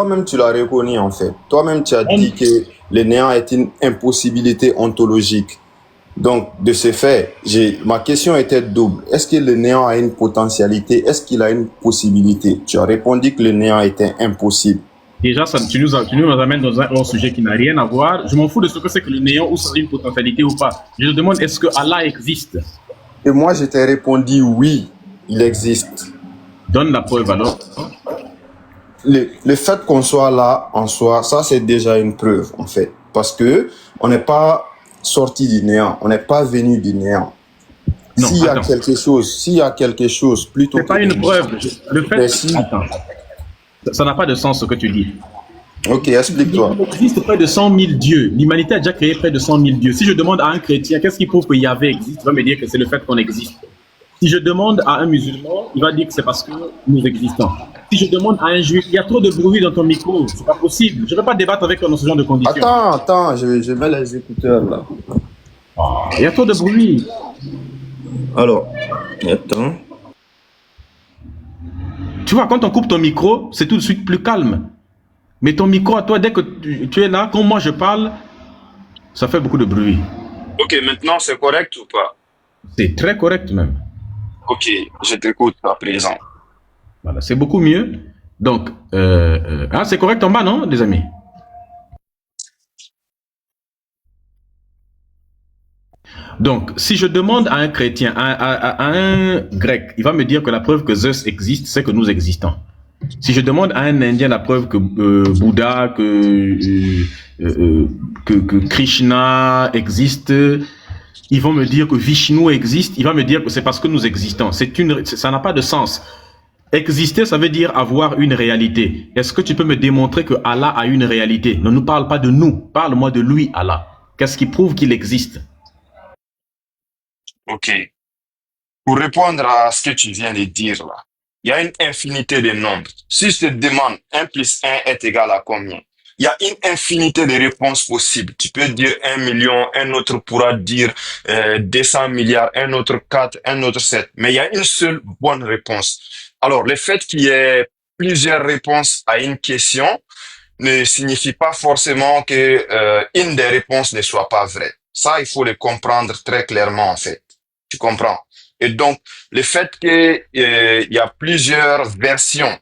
Toi-même, tu l'as reconnu en fait. Toi-même, tu as dit que le néant est une impossibilité ontologique. Donc, de ce fait, ma question était double. Est-ce que le néant a une potentialité? Est-ce qu'il a une possibilité? Tu as répondu que le néant était impossible. Déjà, tu nous amènes dans un sujet qui n'a rien à voir. Je m'en fous de ce que c'est que le néant ou ça a une potentialité ou pas. Je te demande, est-ce que Allah existe? Et moi, je t'ai répondu oui, il existe. Donne la preuve alors. Le fait qu'on soit là en soi, ça c'est déjà une preuve en fait. Parce que on n'est pas sorti du néant, on n'est pas venu du néant. S'il y a quelque chose plutôt que... C'est pas une preuve. Le fait... Si... Attends. Ça n'a pas de sens ce que tu dis. Ok, explique-toi. Il existe près de 100 000 dieux. L'humanité a déjà créé près de 100 000 dieux. Si je demande à un chrétien, qu'est-ce qui prouve que Yahvé existe, il va me dire que c'est le fait qu'on existe. Si je demande à un musulman, il va dire que c'est parce que nous existons. Si je demande à un juif, il y a trop de bruit dans ton micro, c'est pas possible. Je ne vais pas débattre avec toi dans ce genre de conditions. Attends, je mets les écouteurs là. Il y a trop de bruit. Alors, attends. Tu vois, quand on coupe ton micro, c'est tout de suite plus calme. Mais ton micro à toi, dès que tu es là, quand moi je parle, ça fait beaucoup de bruit. Ok, maintenant c'est correct ou pas? C'est très correct même. Ok, je t'écoute à présent. Voilà, c'est beaucoup mieux. Donc, c'est correct en bas, non, les amis? Donc, si je demande à un chrétien, à un grec, il va me dire que la preuve que Zeus existe, c'est que nous existons. Si je demande à un Indien la preuve que Bouddha, que Krishna existe, ils vont me dire que Vishnu existe, il va me dire que c'est parce que nous existons. Ça n'a pas de sens. Exister, ça veut dire avoir une réalité. Est-ce que tu peux me démontrer que Allah a une réalité? Ne nous parle pas de nous, parle-moi de lui, Allah. Qu'est-ce qui prouve qu'il existe? Ok. Pour répondre à ce que tu viens de dire là, il y a une infinité de nombres. Si je te demande 1 plus 1 est égal à combien? Il y a une infinité de réponses possibles. Tu peux dire 1 million, un autre pourra dire 200 milliards, un autre 4, un autre 7. Mais il y a une seule bonne réponse. Alors, le fait qu'il y ait plusieurs réponses à une question ne signifie pas forcément que une des réponses ne soit pas vraie. Ça, il faut le comprendre très clairement en fait. Tu comprends? Et donc, le fait qu'il y a plusieurs versions,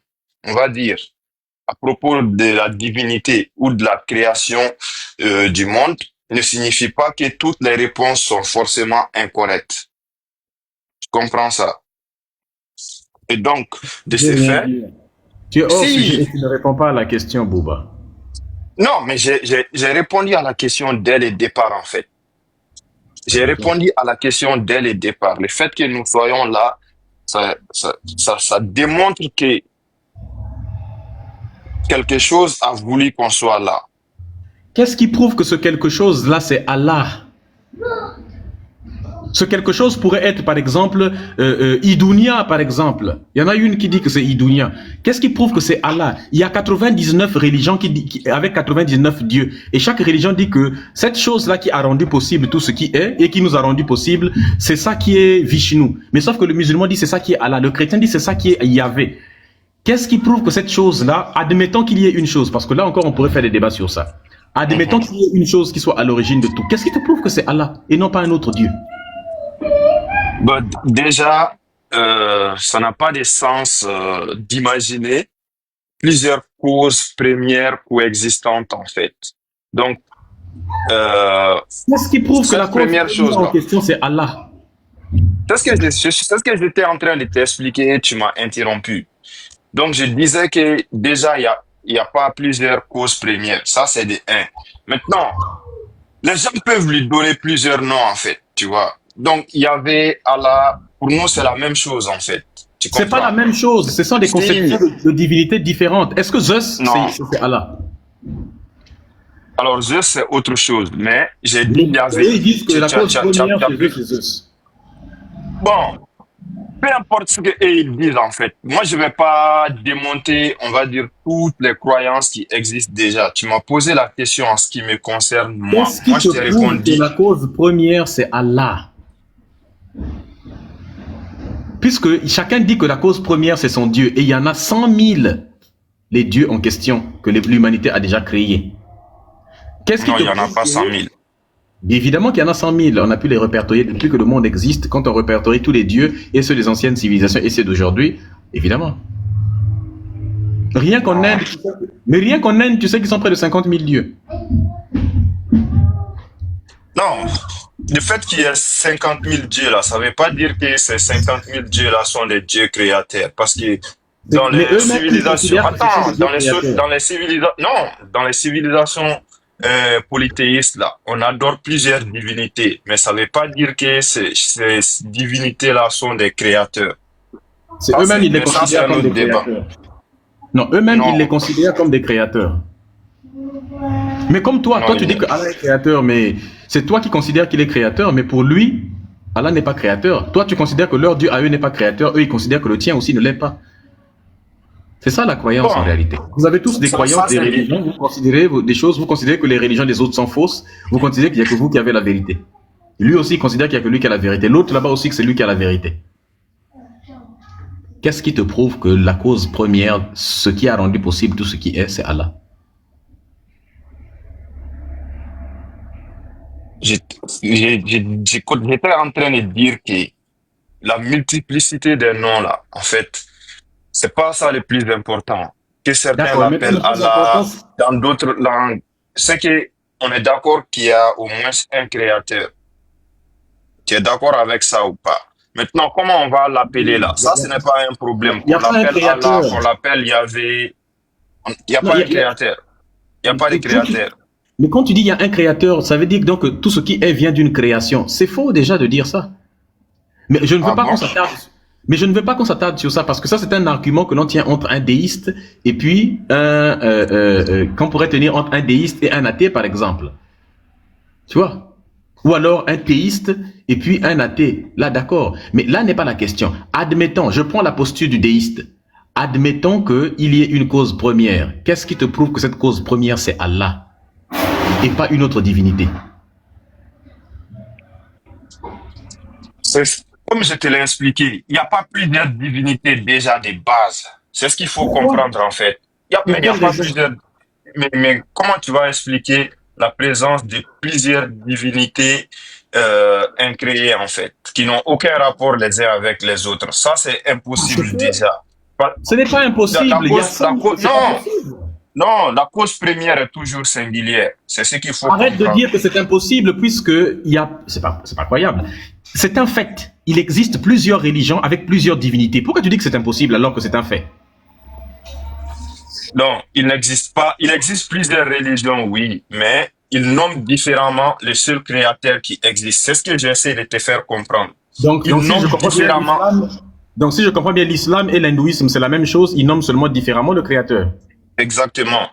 on va dire, à propos de la divinité ou de la création du monde, ne signifie pas que toutes les réponses sont forcément incorrectes. Tu comprends ça? Et donc, de ce fait... Tu es hors sujet et tu ne réponds pas à la question, Bouba. Non, mais j'ai répondu à la question dès le départ, en fait. J'ai répondu à la question dès le départ. Le fait que nous soyons là, ça démontre que quelque chose a voulu qu'on soit là. Qu'est-ce qui prouve que ce quelque chose-là, c'est Allah? Ce quelque chose pourrait être, par exemple, Idounia, par exemple. Il y en a une qui dit que c'est Idounia. Qu'est-ce qui prouve que c'est Allah? Il y a 99 religions avec 99 dieux. Et chaque religion dit que cette chose-là qui a rendu possible tout ce qui est et qui nous a rendu possible, c'est ça qui est Vishnu. Mais sauf que le musulman dit c'est ça qui est Allah. Le chrétien dit c'est ça qui est Yahvé. Qu'est-ce qui prouve que cette chose-là, admettons qu'il y ait une chose, parce que là encore on pourrait faire des débats sur ça. Admettons qu'il y ait une chose qui soit à l'origine de tout. Qu'est-ce qui te prouve que c'est Allah et non pas un autre Dieu? Bah, déjà, ça n'a pas de sens d'imaginer plusieurs causes premières coexistantes en fait. Donc, qu'est-ce qui prouve que la première chose en question c'est Allah? C'est ce que j'étais en train de t'expliquer et tu m'as interrompu. Donc, je disais que déjà, il y a pas plusieurs causes premières. Ça, c'est de 1. Maintenant, les gens peuvent lui donner plusieurs noms, en fait, tu vois. Donc, il y avait Allah. Pour nous, c'est la même chose, en fait. C'est pas la même chose. Ce sont des conceptions de divinité différentes. Est-ce que Zeus, c'est Allah? Alors, Zeus, c'est autre chose. Mais j'ai dit qu'il y avait... Ils disent que la cause première, c'est Zeus. Bon, peu importe ce qu'ils disent, en fait. Moi, je vais pas démonter, on va dire, toutes les croyances qui existent déjà. Tu m'as posé la question en ce qui me concerne, moi. Moi, je t'ai répondu. La cause première, c'est Allah. Puisque chacun dit que la cause première, c'est son Dieu. Et il y en a 100 000. les dieux en question que l'humanité a déjà créés. Qu'est-ce qui Non, te il n'y en a prouve pas que... 100 000. Évidemment qu'il y en a 100 000. On a pu les répertorier depuis que le monde existe. Quand on répertorie tous les dieux, et ceux des anciennes civilisations, et ceux d'aujourd'hui, évidemment. Rien qu'en Inde, mais rien qu'en Inde, tu sais qu'ils sont près de 50 000 dieux. Non, le fait qu'il y ait 50 000 dieux là, ça ne veut pas dire que ces 50 000 dieux là sont des dieux créateurs. Parce que dans Mais les eux-mêmes, ils civilisations, considèrent que ce sont attends, des dieux créateurs. dans les civilisations, non, dans les civilisations polythéistes là, on adore plusieurs divinités, mais ça ne veut pas dire que ces divinités là sont des créateurs. C'est eux-mêmes, ils les Mais ça, c'est considèrent un comme des autre débat. créateurs. Non, eux-mêmes, ils Non, les considèrent comme des créateurs. Mais comme toi, non, tu dis que Allah est créateur, mais c'est toi qui considères qu'il est créateur, mais pour lui, Allah n'est pas créateur. Toi, tu considères que leur Dieu à eux n'est pas créateur, eux, ils considèrent que le tien aussi ne l'est pas. C'est ça la croyance en bon, réalité. Vous avez tous des croyances, des c'est religions, vous considérez des choses, vous considérez que les religions des autres sont fausses, vous considérez qu'il n'y a que vous qui avez la vérité. Lui aussi, il considère qu'il n'y a que lui qui a la vérité. L'autre là-bas aussi, que c'est lui qui a la vérité. Qu'est-ce qui te prouve que la cause première, ce qui a rendu possible tout ce qui est, c'est Allah? J'étais en train de dire que la multiplicité des noms là, en fait, c'est pas ça le plus important. Que certains D'accord, mais l'appellent le plus Allah, important, dans d'autres langues, c'est que on est d'accord qu'il y a au moins un créateur. Tu es d'accord avec ça ou pas? Maintenant, comment on va l'appeler là? Ça, ce n'est pas un problème. il n'y a Qu'on pas un l'appelle Allah, créateur. qu'on l'appelle Yahvé. Il n'y a Non, pas un créateur. Il n'y a pas de créateur. mais quand tu dis il y a un créateur, ça veut dire donc que tout ce qui est vient d'une création. C'est faux déjà de dire ça. Mais je ne veux Ah pas bon? qu'on s'attarde. Mais je ne veux pas qu'on s'attarde sur ça parce que ça c'est un argument que l'on tient entre un déiste et puis qu'on pourrait tenir entre un déiste et un athée par exemple. Tu vois? Ou alors un théiste et puis un athée. Là d'accord. Mais là n'est pas la question. Admettons, je prends la posture du déiste. Admettons qu'il y ait une cause première. Qu'est-ce qui te prouve que cette cause première c'est Allah et pas une autre divinité? Comme je te l'ai expliqué, il n'y a pas plusieurs divinités déjà de base. C'est ce qu'il faut Pourquoi? comprendre en fait. Pour Mais il y a quelle pas raison? plusieurs. Mais comment tu vas expliquer la présence de plusieurs divinités incréées en fait, qui n'ont aucun rapport les uns avec les autres? Ça, c'est impossible déjà. Ce n'est pas impossible. Il y a ça, Non, c'est pas possible. non, la cause première est toujours singulière. C'est ce qu'il faut Arrête de comprendre. dire que c'est impossible puisque il y a, c'est pas croyable. C'est un fait. Il existe plusieurs religions avec plusieurs divinités. Pourquoi tu dis que c'est impossible alors que c'est un fait? Non, il n'existe pas. Il existe plusieurs religions, oui, mais ils nomment différemment le seul créateur qui existe. C'est ce que j'essaie de te faire comprendre. Donc, Ils nomment différemment. donc si je comprends bien l'islam et l'hindouisme, c'est la même chose. Ils nomment seulement différemment le créateur. Exactement.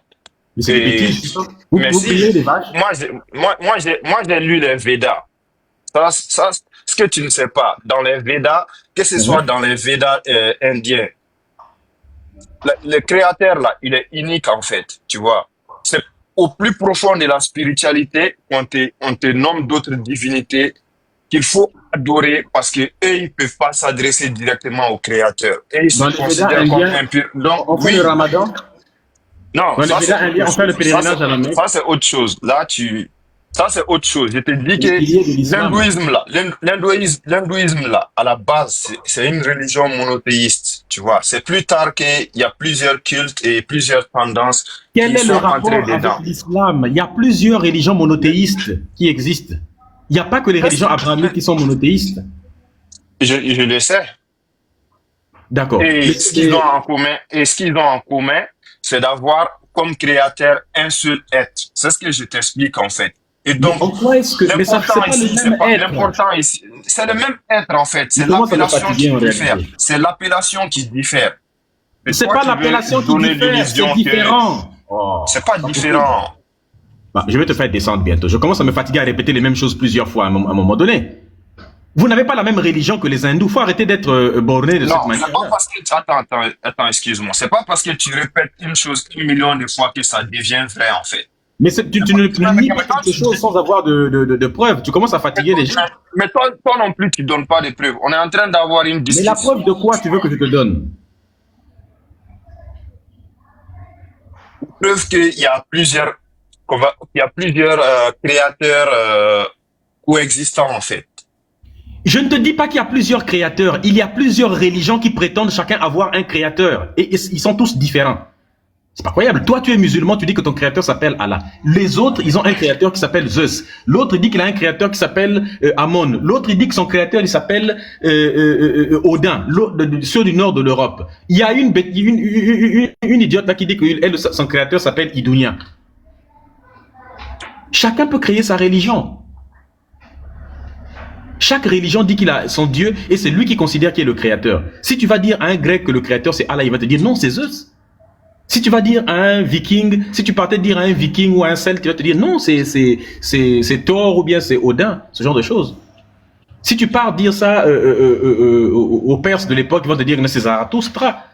Mais c'est des Et- bêtises. Vous mais priez les vaches. moi, j'ai lu les Védas. Ça, ce que tu ne sais pas, dans les Védas, que ce soit dans les Védas indiens, le créateur là, il est unique en fait, tu vois. C'est au plus profond de la spiritualité qu'on te nomme d'autres divinités qu'il faut adorer parce que eux, ils peuvent pas s'adresser directement au créateur. Et ils Dans se les Védas considèrent comme indiens, impurs. Donc, on fait oui, le ramadan. non, Dans les ça Védas c'est indiens, autre on fait le chose. pèlerinage à la Mecque. Ça c'est autre chose. Là, ça c'est autre chose. Je te dis Les que piliers de l'islam. l'hindouisme là, à la base, c'est une religion monothéiste, tu vois. C'est plus tard qu'il y a plusieurs cultes et plusieurs tendances Quel qui est le sont rapport entrées avec dedans. l'islam? Il y a plusieurs religions monothéistes qui existent. Il n'y a pas que les religions abrahamiques qui sont monothéistes. Je le sais. D'accord. Et Mais ce qu'ils ont en commun, c'est d'avoir comme créateur un seul être. C'est ce que je t'explique en fait. Et donc, en quoi est-ce que... Mais ça, c'est l'important pas ici, le c'est même pas être. l'important ici, c'est le même être en fait. C'est Mais comment ça me l'appellation fatigue qui en diffère. réalité? C'est l'appellation qui diffère. Et C'est toi, pas tu veux l'appellation qui donner diffère, l'illusion c'est que différent. Oh, c'est pas différent. Bah, je vais te faire descendre bientôt. Je commence à me fatiguer à répéter les mêmes choses plusieurs fois à un moment donné. Vous n'avez pas la même religion que les hindous. Il faut arrêter d'être borné de cette Non, manière. c'est pas parce que attends, excuse-moi. C'est pas parce que tu répètes une chose 1 million de fois que ça devient vrai en fait. Mais tu ne nies pas quelque chose sans avoir de preuves. Tu commences à fatiguer les gens. Mais toi non plus, tu donnes pas de preuves. On est en train d'avoir une Mais discussion. la preuve de quoi tu veux que je te donne? preuve qu'il y a plusieurs, qu'il y a plusieurs créateurs coexistants en fait. Je ne te dis pas qu'il y a plusieurs créateurs. Il y a plusieurs religions qui prétendent chacun avoir un créateur. Et ils sont tous différents. C'est pas croyable. Toi, tu es musulman, tu dis que ton créateur s'appelle Allah. Les autres, ils ont un créateur qui s'appelle Zeus. L'autre dit qu'il a un créateur qui s'appelle Amon. L'autre, il dit que son créateur, il s'appelle Odin, ceux du nord de l'Europe. Il y a une idiote là qui dit que son créateur s'appelle Idunia. Chacun peut créer sa religion. Chaque religion dit qu'il a son Dieu et c'est lui qui considère qu'il est le créateur. Si tu vas dire à un grec que le créateur c'est Allah, il va te dire non, c'est Zeus. Si tu vas dire à un viking, si tu partais dire à un viking ou à un celte, il va te dire non, c'est Thor ou bien c'est Odin, ce genre de choses. Si tu pars dire ça aux Perses de l'époque, ils vont te dire que c'est Zarathustra.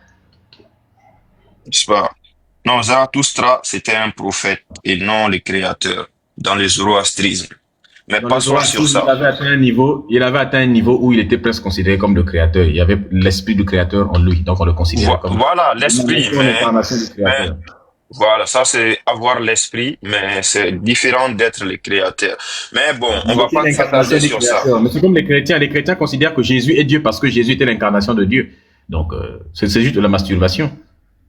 C'est pas. Non, Zarathustra, c'était un prophète et non le créateur dans le zoroastrisme. Mais passons sur ça. Il avait atteint un niveau où il était presque considéré comme le créateur. Il y avait l'esprit du créateur en lui, donc on le considérait comme... Voilà, l'esprit, mais voilà, ça c'est avoir l'esprit, mais c'est différent d'être le créateur. Mais bon, on va pas s'attarder sur ça. Mais c'est comme les chrétiens considèrent que Jésus est Dieu parce que Jésus était l'incarnation de Dieu. Donc, c'est juste de la masturbation.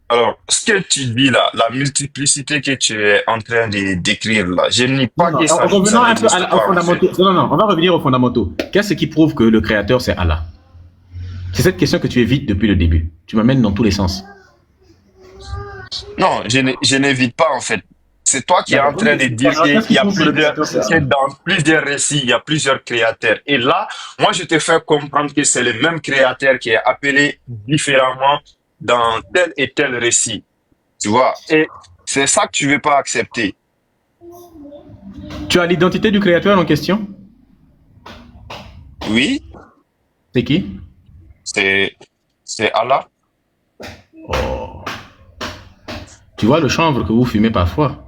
Alors, ce que tu dis là, la multiplicité que tu es en train de décrire là, je n'ai pas que ça. Revenons un peu aux fondamentaux. Non, on va revenir aux fondamentaux. Qu'est-ce qui prouve que le créateur c'est Allah? C'est cette question que tu évites depuis le début. Tu m'amènes dans tous les sens. Non, je n'évite pas en fait. C'est toi qui es en train de dire qu'il y a dans plusieurs récits, il y a plusieurs créateurs. Et là, moi je te fais comprendre que c'est le même créateur qui est appelé différemment dans tel et tel récit, tu vois, et c'est ça que tu veux pas accepter. Tu as l'identité du créateur en question? Oui. C'est qui? C'est Allah. Oh. Tu vois le chanvre que vous fumez parfois?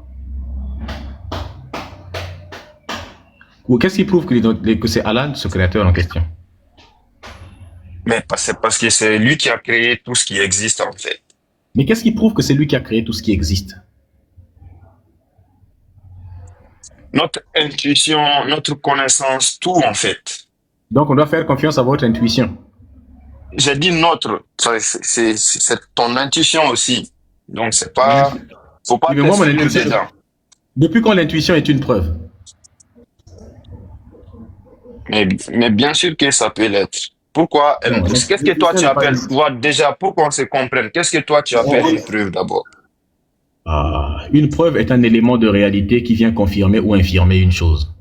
Ou qu'est-ce qui prouve que c'est Allah, ce créateur en question? Mais c'est parce que c'est lui qui a créé tout ce qui existe en fait. Mais qu'est-ce qui prouve que c'est lui qui a créé tout ce qui existe? Notre intuition, notre connaissance, tout en fait. Donc on doit faire confiance à votre intuition. J'ai dit notre, c'est ton intuition aussi. Donc c'est pas, faut pas t'exclure dedans. Depuis quand l'intuition est une preuve? Mais bien sûr que ça peut l'être. Pourquoi? Qu'est-ce que toi tu appelles, déjà, pour qu'on se comprenne, qu'est-ce que toi tu appelles une preuve d'abord? Une preuve est un élément de réalité qui vient confirmer ou infirmer une chose.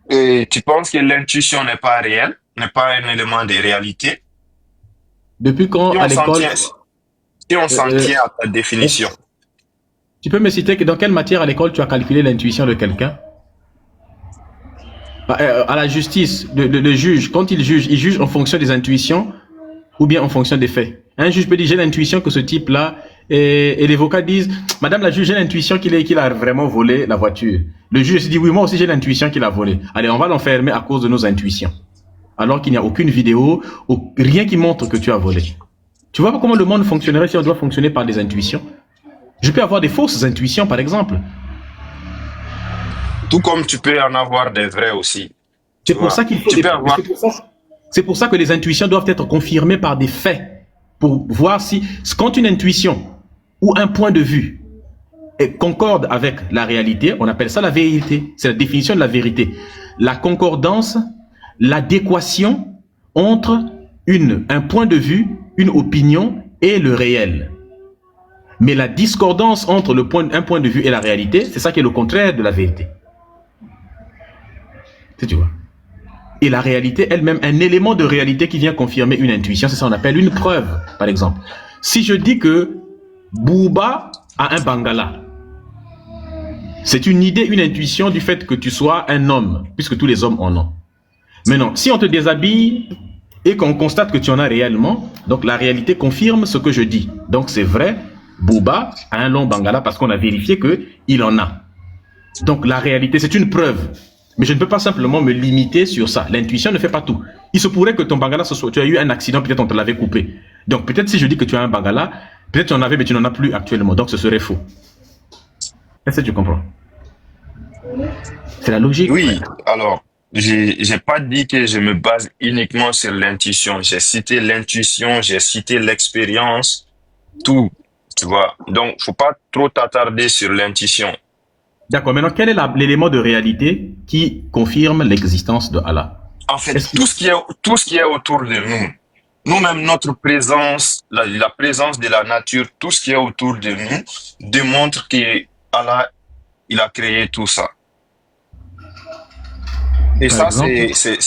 Et tu penses que l'intuition n'est pas réelle, n'est pas un élément de réalité? Depuis quand à l'école... Si on s'en tient à ta définition. Tu peux me citer que dans quelle matière à l'école tu as calculé l'intuition de quelqu'un? À la justice, le juge, quand il juge en fonction des intuitions ou bien en fonction des faits. Un juge peut dire j'ai l'intuition que ce type-là, et les avocats disent Madame la juge, j'ai l'intuition qu'il a vraiment volé la voiture. Le juge se dit oui, moi aussi j'ai l'intuition qu'il a volé. Allez, on va l'enfermer à cause de nos intuitions. Alors qu'il n'y a aucune vidéo, rien qui montre que tu as volé. Tu vois pas comment le monde fonctionnerait si on doit fonctionner par des intuitions? Je peux avoir des fausses intuitions par exemple. Tout comme tu peux en avoir des vrais aussi. C'est pour ça qu'il faut c'est pour ça que les intuitions doivent être confirmées par des faits pour voir si quand une intuition ou un point de vue concorde avec la réalité, on appelle ça la vérité. C'est la définition de la vérité. La concordance, l'adéquation entre un point de vue, une opinion et le réel. Mais la discordance entre un point de vue et la réalité, c'est ça qui est le contraire de la vérité. Tu vois. Et la réalité elle-même, un élément de réalité qui vient confirmer une intuition, c'est ça qu'on appelle une preuve, par exemple. Si je dis que Bouba a un bangala, c'est une idée, une intuition du fait que tu sois un homme, puisque tous les hommes en ont. Maintenant, si on te déshabille et qu'on constate que tu en as réellement, donc la réalité confirme ce que je dis. Donc c'est vrai, Bouba a un long bangala parce qu'on a vérifié qu'il en a. Donc la réalité, c'est une preuve. Mais je ne peux pas simplement me limiter sur ça. L'intuition ne fait pas tout. Il se pourrait que ton bangala, tu as eu un accident, peut-être on te l'avait coupé. Donc peut-être si je dis que tu as un bangala, Peut-être tu en avais, mais tu n'en as plus actuellement, donc ce serait faux. Est-ce que tu comprends? C'est la logique, Oui, frère. alors, j'ai pas dit que je me base uniquement sur l'intuition. J'ai cité l'intuition, j'ai cité l'expérience, tout, tu vois. Donc, faut pas trop t'attarder sur l'intuition. D'accord, maintenant, quel est l'élément de réalité qui confirme l'existence de Allah? En fait, Est-ce que... tout ce qui est autour de nous, nous-mêmes, notre présence, la présence de la nature, tout ce qui est autour de nous démontre que Allah, il a créé tout ça. Et Par ça, exemple,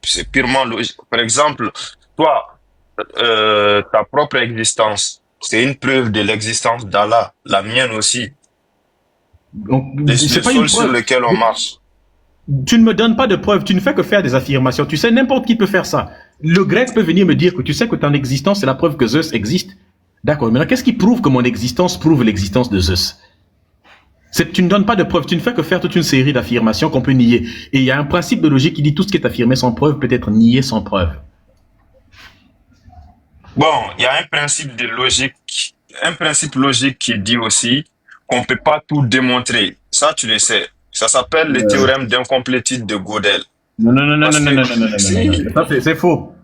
c'est purement logique. Par exemple, toi, ta propre existence, c'est une preuve de l'existence d'Allah, la mienne aussi, donc, le c'est pas une sol sur preuve. lequel on marche. Tu ne me donnes pas de preuves, tu ne fais que faire des affirmations. Tu sais, n'importe qui peut faire ça. Le grec peut venir me dire que tu sais que ton existence, c'est la preuve que Zeus existe. D'accord, maintenant, qu'est-ce qui prouve que mon existence prouve l'existence de Zeus? Tu ne donnes pas de preuves, tu ne fais que faire toute une série d'affirmations qu'on peut nier. Et il y a un principe de logique qui dit tout ce qui est affirmé sans preuve peut être nié sans preuve. Bon, il y a un principe logique qui dit aussi qu'on peut pas tout démontrer. Ça, tu le sais. Ça s'appelle le théorème d'incomplétude de Gödel. Non, non, non, non, non, Parce non, que, non, non, non, non, non, si, non. Ça, c'est faux.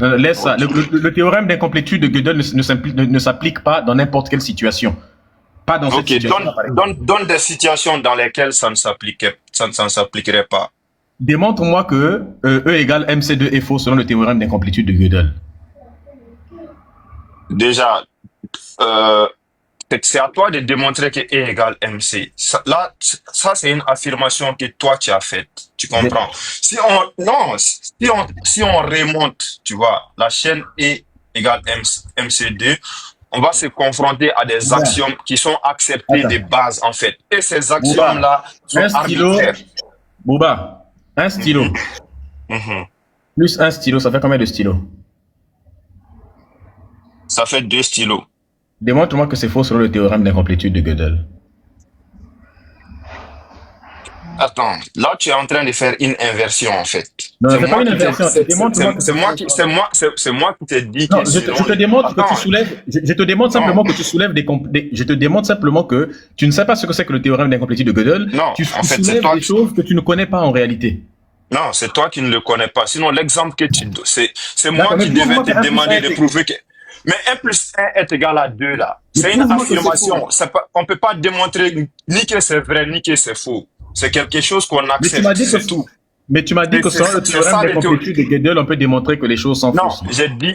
Non, non, laisse ça. ok, Le théorème d'incomplétude de Gödel ne s'applique pas dans n'importe quelle situation. Pas dans cette ok, situation-là, par exemple. donne des situations dans lesquelles ça ne s'appliquerait pas. Démontre-moi que E égale MC2 est faux selon le théorème d'incomplétude de Gödel. Déjà, euh, c'est à toi de démontrer que E égale MC. Ça, c'est une affirmation que toi, tu as faite. Tu comprends? Non, si on remonte, tu vois, la chaîne E égale MC2, on va se confronter à des Bouba, axiomes qui sont acceptés de attends. base, en fait. Et ces Bouba, axiomes-là sont un stylo. arbitraires. Bouba, un stylo. Mhm, mhm. Plus un stylo, ça fait combien de stylos? Ça fait 2 stylos. Démontre-moi que c'est faux selon le théorème d'incomplétude de Gödel. Attends, là tu es en train de faire une inversion en fait. Non, C'est c'est pas moi une qui t'ai, inversion. Démontre-moi que c'est faux. c'est moi qui t'ai dit Non, que je selon. te démontre que tu Attends, soulèves. Je te démontre non, simplement que tu soulèves je te démontre simplement que tu ne sais pas ce que c'est que le théorème d'incomplétude de Gödel. non. Tu En fait, soulèves des choses que tu ne connais pas en réalité. non, c'est toi qui ne le connais pas. Sinon, l'exemple que c'est moi D'accord, mais qui devais prouve-moi te que 1 plus 1 demander de est... prouver que. Mais 1 plus 1 est égal à 2 là. Mais C'est une prouve-moi que c'est affirmation. faux. On peut pas démontrer ni que c'est vrai ni que c'est faux. C'est quelque chose qu'on Mais tu m'as accepte, dit que... c'est tout. Mais tu m'as dit que selon le C'est théorème ça les théories. d'incomplétude de Gödel, on peut démontrer que les choses sont Non, fausses.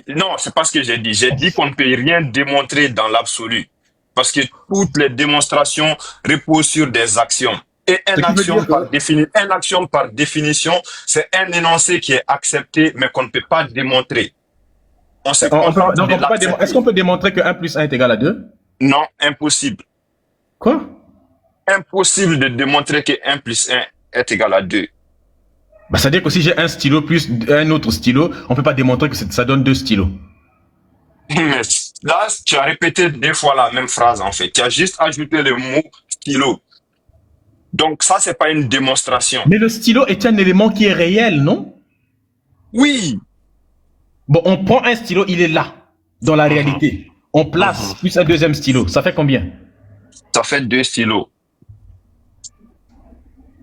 non, c'est pas ce que j'ai dit. J'ai dit qu'on ne peut rien démontrer dans l'absolu. Parce que toutes les démonstrations reposent sur des axiomes. Et Ce qui veut dire que... un axiome par définition, c'est un énoncé qui est accepté, mais qu'on ne peut pas démontrer. On se contente Donc de on peut pas est-ce l'accepter. qu'on peut démontrer que 1 plus 1 est égal à 2? Non, impossible. Quoi? Impossible de démontrer que 1 plus 1 est égal à 2. Bah, c'est-à-dire que si j'ai un stylo plus un autre stylo, on peut pas démontrer que ça donne 2 stylos. Mais là, tu as répété 2 fois la même phrase, en fait. Tu as juste ajouté le mot stylo. Donc ça, c'est pas une démonstration. Mais le stylo est un élément qui est réel, non? Oui. Bon, on prend un stylo, il est là, dans la Mhm, réalité. On place mhm. plus un deuxième stylo. Ça fait combien? Ça fait 2 stylos.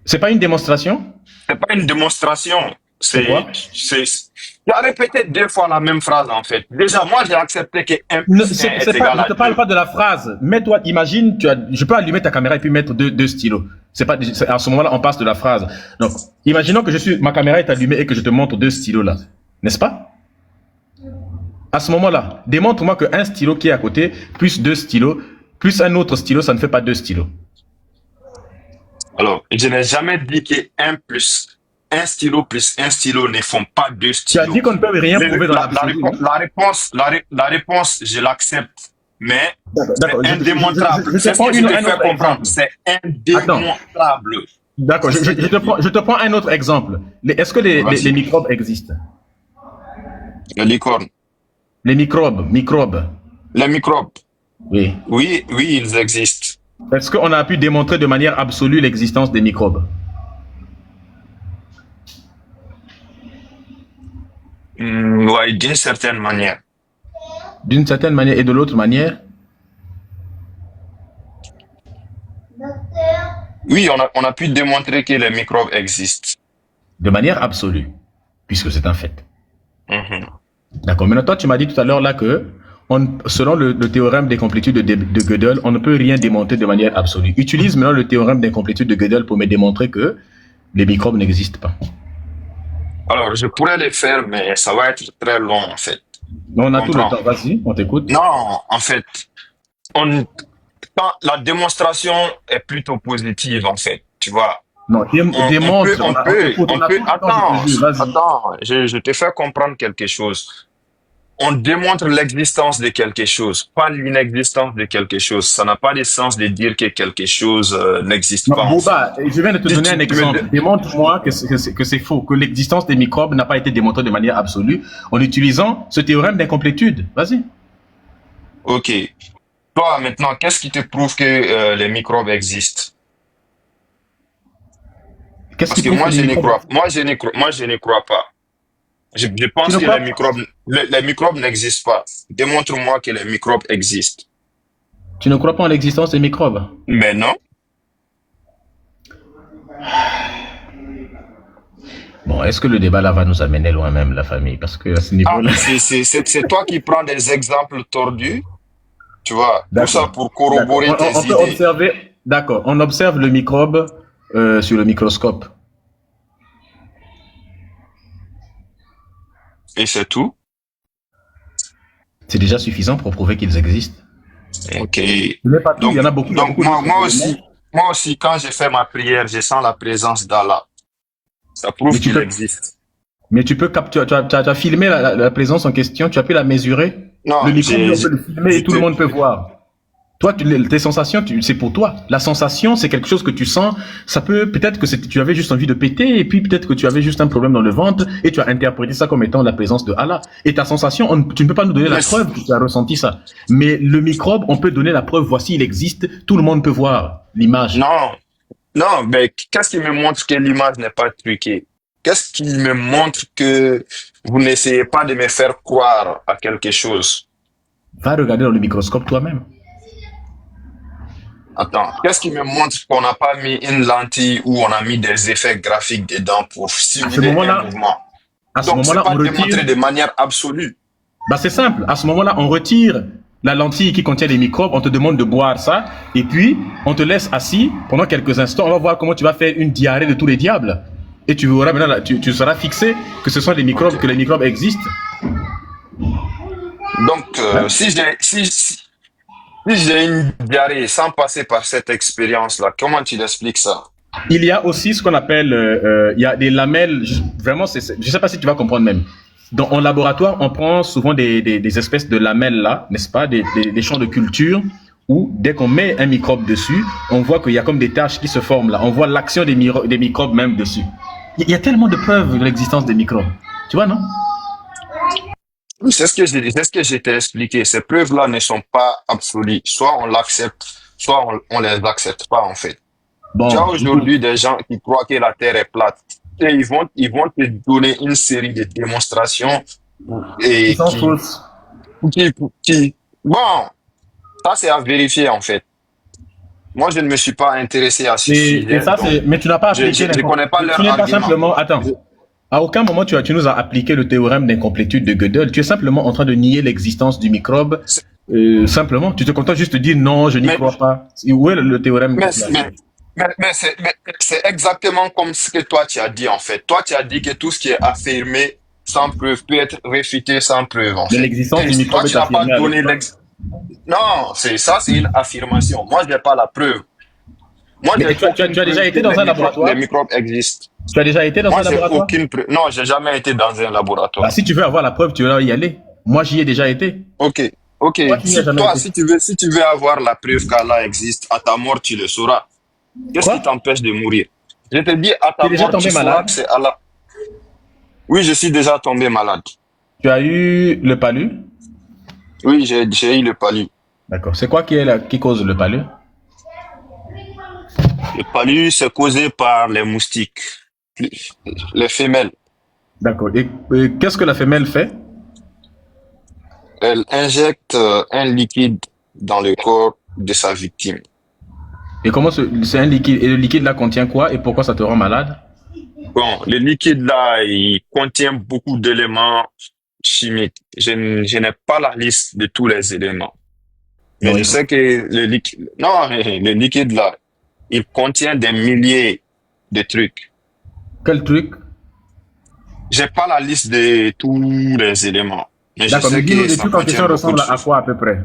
C'est pas une démonstration? C'est pas une démonstration. C'est quoi? Tu as répété 2 fois la même phrase, en fait. Déjà, moi, j'ai accepté que 1 Ne, plus 1 est je égal à te parle 2. pas de la phrase. Mets-toi, imagine, je peux allumer ta caméra et puis mettre deux stylos. À ce moment-là, on passe de la phrase. Donc, imaginons que ma caméra est allumée et que je te montre 2 stylos là. N'est-ce pas? À ce moment-là, démontre-moi qu'un stylo qui est à côté, plus 2 stylos, plus un autre stylo, ça ne fait pas 2 stylos. Alors, je n'ai jamais dit que un stylo plus un stylo ne font pas 2 Tu as dit stylos. qu'on ne peut rien prouver dans l'absolu, non? La réponse, je l'accepte. Mais D'accord. c'est indémontrable. Je C'est te ce prends que je te un fais autre comprendre. exemple. C'est Attends. indémontrable. D'accord, C'est ce que je te prends un autre exemple. Est-ce que les Vas-y. microbes existent? La licorne. Les microbes. Les microbes. Oui. Oui, oui, ils existent. Est-ce qu'on a pu démontrer de manière absolue l'existence des microbes? Ouais, d'une certaine manière. D'une certaine manière et de l'autre manière? Oui, on a pu démontrer que les microbes existent. De manière absolue, puisque c'est un fait. Mhm. D'accord. Maintenant, toi, tu m'as dit tout à l'heure là que, selon le théorème d'incomplétude de Gödel, on ne peut rien démontrer de manière absolue. Utilise maintenant le théorème d'incomplétude de Gödel pour me démontrer que les microbes n'existent pas. Alors, je pourrais les faire, mais ça va être très long, en fait. On a tout le Comprends? temps. Vas-y, on t'écoute. Non, en fait, on, la démonstration est plutôt positive, en fait. Tu vois, Non, démontre. On t'écoute. On a tout le temps, je attends, te jure. Vas-y. je te fais comprendre quelque chose. On démontre l'existence de quelque chose, pas l'inexistence de quelque chose. Ça n'a pas de sens de dire que quelque chose n'existe Non, pas, en fait. Boba, je viens de te Si donner un tu me exemple. Démontre-moi que c'est faux, que l'existence des microbes n'a pas été démontrée de manière absolue en utilisant ce théorème d'incomplétude. Vas-y. Ok. Toi, maintenant, qu'est-ce qui te prouve que les microbes existent? Qu'est-ce Parce qui que prouve que moi, les je n'y microbes... crois, moi, je n'y crois pas. Je Tu pense ne que crois pas? les microbes n'existent pas. Démontre-moi que les microbes existent. Tu ne crois pas en l'existence des microbes? Mais non. Bon, est-ce que le débat là va nous amener loin même, la famille? Parce que à ce Ah, niveau-là... c'est toi qui prends des exemples tordus, tu vois, tout ça D'accord. pour D'accord. corroborer tes On peut idées. observer... D'accord. On observe le microbe sur le microscope. Et c'est tout. C'est déjà suffisant pour prouver qu'ils existent. Ok. Ce n'est pas tout. Il y en a beaucoup. Il y a beaucoup d'autres éléments. Moi aussi, quand je fais ma prière, je sens la présence d'Allah. Ça prouve Mais tu qu'il peux, existe. mais tu peux capturer, tu as filmé la présence en question, tu as pu la mesurer. Le Non, microbe, on peut le filmer je et tout le te, monde peut voir. Toi, tes sensations, c'est pour toi. La sensation, c'est quelque chose que tu sens. Ça peut, peut-être que tu avais juste envie de péter, et puis peut-être que tu avais juste un problème dans le ventre, et tu as interprété ça comme étant la présence de Allah. Et ta sensation, tu ne peux pas nous donner la preuve que tu as ressenti ça. Mais le microbe, on peut donner la preuve, voici, il existe, tout le monde peut voir l'image. non, non, mais qu'est-ce qui me montre que l'image n'est pas truquée? Qu'est-ce qui me montre que vous n'essayez pas de me faire croire à quelque chose? Va regarder dans le microscope toi-même. Attends, qu'est-ce qui me montre qu'on n'a pas mis une lentille ou on a mis des effets graphiques dedans pour simuler un mouvement? À ce Donc, c'est moment-là, pas on démontré retire. de manière absolue. Bah, c'est simple. À ce moment-là, on retire la lentille qui contient les microbes, on te demande de boire ça, et puis on te laisse assis pendant quelques instants. On va voir comment tu vas faire une diarrhée de tous les diables. Et tu verras maintenant, tu seras fixé que ce sont des microbes, Ok. que les microbes existent. Donc, Hein? si j'ai une diarrhée sans passer par cette expérience-là, comment tu l'expliques ça? Il y a aussi ce qu'on appelle, il y a des lamelles. Vraiment, je sais pas si tu vas comprendre même. En laboratoire, on prend souvent des espèces de lamelles là, n'est-ce pas, des champs de culture où dès qu'on met un microbe dessus, on voit qu'il y a comme des taches qui se forment là. On voit l'action des microbes même dessus. Il y a tellement de preuves de l'existence des microbes. Tu vois, non? Oui, c'est ce que je t'ai expliqué. Ces preuves-là ne sont pas absolues. Soit on l'accepte, soit on les accepte pas, en fait. Tu as Bon, écoute, aujourd'hui des gens qui croient que la Terre est plate. Et ils vont te donner une série de démonstrations ils et sont fausses. bon, ça c'est à vérifier, en fait. Moi, je ne me suis pas intéressé à ce Et sujet, ça, donc mais tu n'as pas appliqué je connais pas Tu leur n'es pas argument. simplement, attends, Je- à aucun moment tu nous as appliqué le théorème d'incomplétude de Gödel. Tu es simplement en train de nier l'existence du microbe. c'est- Simplement, tu te contentes juste de dire non, je n'y Mais, crois pas. Où est le théorème que mais, tu as mais, fait? mais c'est exactement comme ce que toi tu as dit, en fait. Toi, tu as dit que tout ce qui est affirmé sans preuve peut être réfuté sans preuve, en Mais fait. l'existence du Toi, microbe tu est n'as pas affirmée avec donné quoi? Non, c'est une affirmation. Moi, je n'ai pas la preuve. Moi, Mais j'ai aucune tu as déjà preuve que été dans un les laboratoire? microbes existent. Tu as déjà été dans Moi, un j'ai laboratoire? aucune preuve. Non, j'ai jamais été dans un Bah, laboratoire. si tu veux avoir la preuve, tu vas y aller. Moi, j'y ai déjà été. Ok, ok. Toi, tu n'y as jamais Toi, été. si tu veux avoir la preuve qu'Allah existe, à ta mort, tu le sauras. Qu'est-ce qui Quoi? t'empêche de mourir? Je te dis, à Tu es ta déjà mort, tombé tu sauras malade? que c'est Allah. Oui, je suis déjà tombé malade. Tu as eu le palu? Oui, j'ai eu le palu. D'accord. C'est quoi qui cause le palu? Le palu, c'est causé par les moustiques, les femelles. D'accord. Et qu'est-ce que la femelle fait? Elle injecte un liquide dans le corps de sa victime. Et comment c'est un liquide, et le liquide là contient quoi et pourquoi ça te rend malade? Bon, le liquide là, il contient beaucoup d'éléments chimiques. Je n'ai pas la liste de tous les éléments. Mais Non, je sais que le liquide, non, le liquide là, il contient des milliers de trucs. quel truc? J'ai pas la liste de tous les éléments. Mais je D'accord, mais sais dis-nous, que les ça trucs en contient question beaucoup de ressemblent à choses. quoi à peu près?